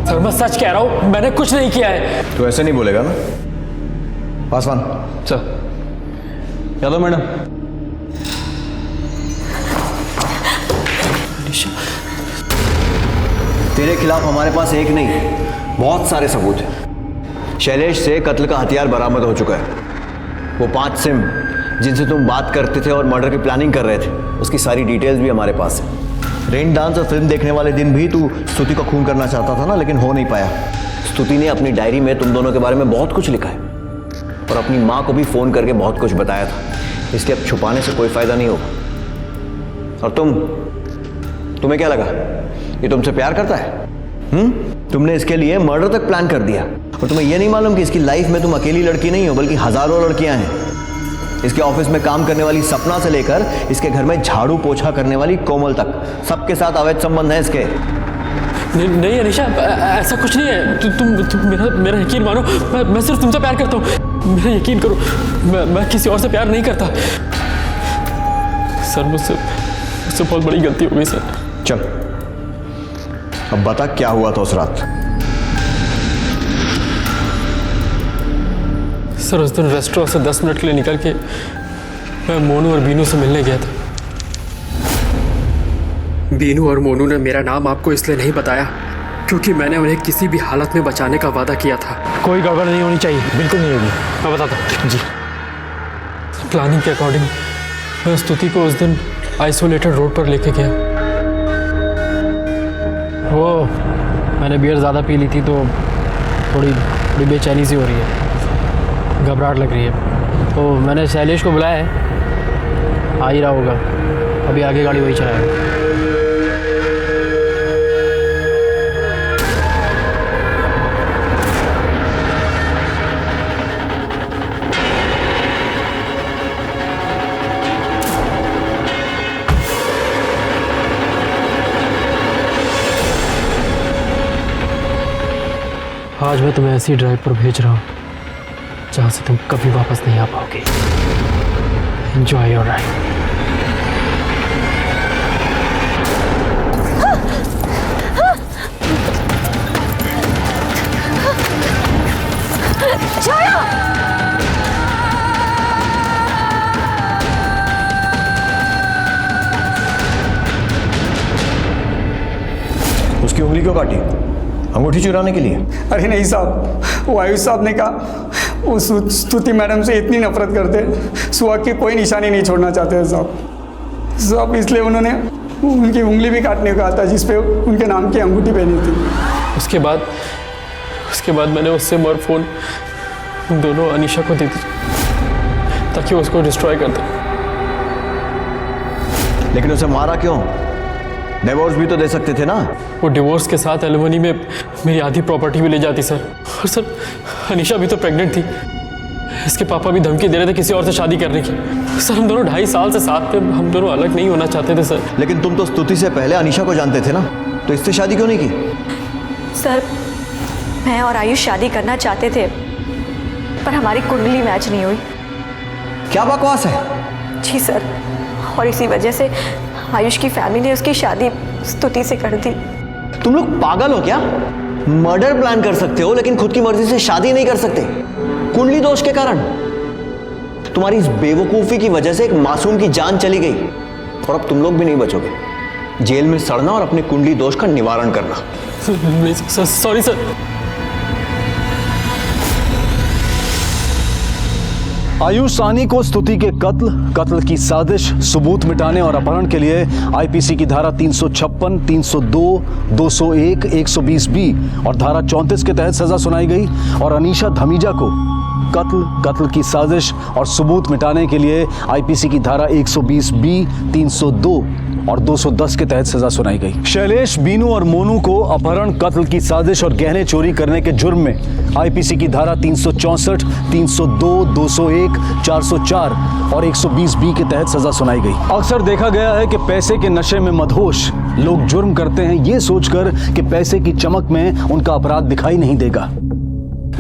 सर मैं सच कह रहा हूं, मैंने कुछ नहीं किया है। तो ऐसे नहीं बोलेगा ना। पासवान। सर। यादव मैडम। तेरे खिलाफ हमारे पास एक नहीं बहुत सारे सबूत हैं। शैलेश से कत्ल का हथियार बरामद हो चुका है। वो 5 सिम जिनसे तुम बात करते थे और मर्डर की प्लानिंग कर रहे थे, उसकी सारी डिटेल्स भी हमारे पास है। रेन डांस और फिल्म देखने वाले दिन भी तू स्तुति को खून करना चाहता था ना, लेकिन हो नहीं पाया। स्तुति ने अपनी डायरी में तुम दोनों के बारे में बहुत कुछ लिखा है और अपनी माँ को भी फोन करके बहुत कुछ बताया था। इसलिए अब छुपाने से कोई फायदा नहीं होगा। और तुम्हें क्या लगा ये तुमसे प्यार करता है? तुमने इसके लिए मर्डर तक प्लान कर दिया और तुम्हें यह नहीं मालूम कि इसकी लाइफ में तुम अकेली लड़की नहीं हो बल्कि हजारों लड़कियां हैं। इसके ऑफिस में काम करने वाली सपना से लेकर इसके घर में झाड़ू पोछा करने वाली कोमल तक, सबके साथ अवैध संबंध है इसके। नहीं अनीशा, ऐसा कुछ नहीं है। तुम मेरा यकीन मानो। मैं सिर्फ तुमसे प्यार करता हूँ। मेरा यकीन करो, मैं किसी और से प्यार नहीं करता। सर मुझसे बहुत बड़ी गलती हो गई सर। चल अब बता क्या हुआ था उस रात। सर उस दिन रेस्टोरेंट से 10 मिनट के लिए निकल के मैं मोनू और बीनू से मिलने गया था। बीनू और मोनू ने मेरा नाम आपको इसलिए नहीं बताया क्योंकि मैंने उन्हें किसी भी हालत में बचाने का वादा किया था। कोई गड़बड़ नहीं होनी चाहिए। बिल्कुल नहीं होगी। मैं बताता हूँ जी। प्लानिंग के अकॉर्डिंग मैं स्तुति को उस दिन आइसोलेटेड रोड पर लेके गया। वो मैंने बियर ज़्यादा पी ली थी तो थोड़ी बेचैनी सी हो रही है, घबराहट लग रही है। तो मैंने शैलेश को बुलाया है, आ ही रहा होगा। अभी आगे गाड़ी वही चलाएगा। आज मैं तुम्हें ऐसी ड्राइव पर भेज रहा हूँ जहाँ से तुम कभी वापस नहीं आ पाओगे। Enjoy your ride. उसकी उंगली क्यों काटी? अंगूठी चुराने के लिए? अरे नहीं साहब, वो आयुष साहब ने कहा वो स्तुति मैडम से इतनी नफरत करते, सुहाग की कोई निशानी नहीं छोड़ना चाहते थे साहब, इसलिए उन्होंने उनकी उंगली भी काटने को कहा था जिस पे उनके नाम की अंगूठी पहनी थी। उसके बाद मैंने उससे और फोन दोनों अनीशा को दे दी ताकि उसको डिस्ट्रॉय कर दे। लेकिन उसे मारा क्यों? डिवोर्स भी तो दे सकते थे ना। वो डिवोर्स के साथ एलिमनी में मेरी आधी प्रॉपर्टी भी ले जाती सर। और सर अनीशा भी तो प्रेग्नेंट थी। इसके पापा भी धमकी दे रहे थे किसी और से शादी करने की। सर हम दोनों 2.5 साल से साथ थे, हम दोनों अलग नहीं होना चाहते थे सर। लेकिन तुम तो स्तुति से पहले अनीशा को जानते थे ना, तो इससे शादी क्यों नहीं की? सर मैं और आयुष शादी करना चाहते थे, पर हमारी कुंडली मैच नहीं हुई। क्या बकवास है? जी सर, और इसी वजह से आयुष की फैमिली ने उसकी शादी स्तुति से कर दी। तुम लोग पागल हो क्या? मर्डर प्लान कर सकते हो लेकिन खुद की मर्जी से शादी नहीं कर सकते, कुंडली दोष के कारण। तुम्हारी इस बेवकूफी की वजह से एक मासूम की जान चली गई और अब तुम लोग भी नहीं बचोगे। जेल में सड़ना और अपने कुंडली दोष का निवारण करना। Sorry sir. आयुष साहनी को स्तुति के कत्ल की साजिश, सबूत मिटाने और अपहरण के लिए आईपीसी की धारा 356, 302, 201, 120B और धारा 34 के तहत सजा सुनाई गई और अनीशा धमीजा को कत्ल की साजिश और सबूत मिटाने के लिए आईपीसी की धारा 120B, 302 और 210 के तहत सजा सुनाई गई। शैलेश, बीनू और मोनू को अपहरण, कत्ल की साजिश और गहने चोरी करने के जुर्म में आईपीसी की धारा 364, 302, 201, 404 और 120B के तहत सजा सुनाई गई। अक्सर देखा गया है कि पैसे के नशे में मदहोश लोग जुर्म करते हैं ये सोचकर कि पैसे की चमक में उनका अपराध दिखाई नहीं देगा।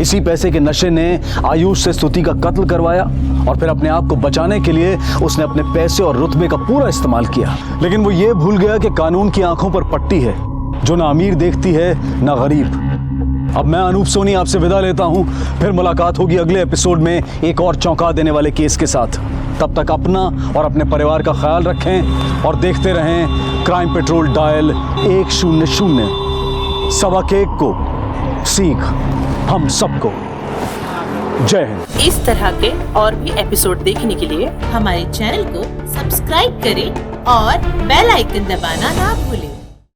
इसी पैसे के नशे ने आयुष से स्तुति का कत्ल करवाया और फिर अपने आप को बचाने के लिए उसने अपने पैसे और रुतबे का पूरा इस्तेमाल किया। लेकिन वो ये भूल गया कि कानून की आंखों पर पट्टी है जो ना अमीर देखती है ना गरीब। अब मैं अनूप सोनी आपसे विदा लेता हूं, फिर मुलाकात होगी अगले एपिसोड में एक और चौंका देने वाले केस के साथ। तब तक अपना और अपने परिवार का ख्याल रखें और देखते रहें क्राइम पेट्रोल डायल 100। सबक एक को सीख हम सबको। जय हिंद। इस तरह के और भी एपिसोड देखने के लिए हमारे चैनल को सब्सक्राइब करें और बेल आइकन दबाना ना भूलें।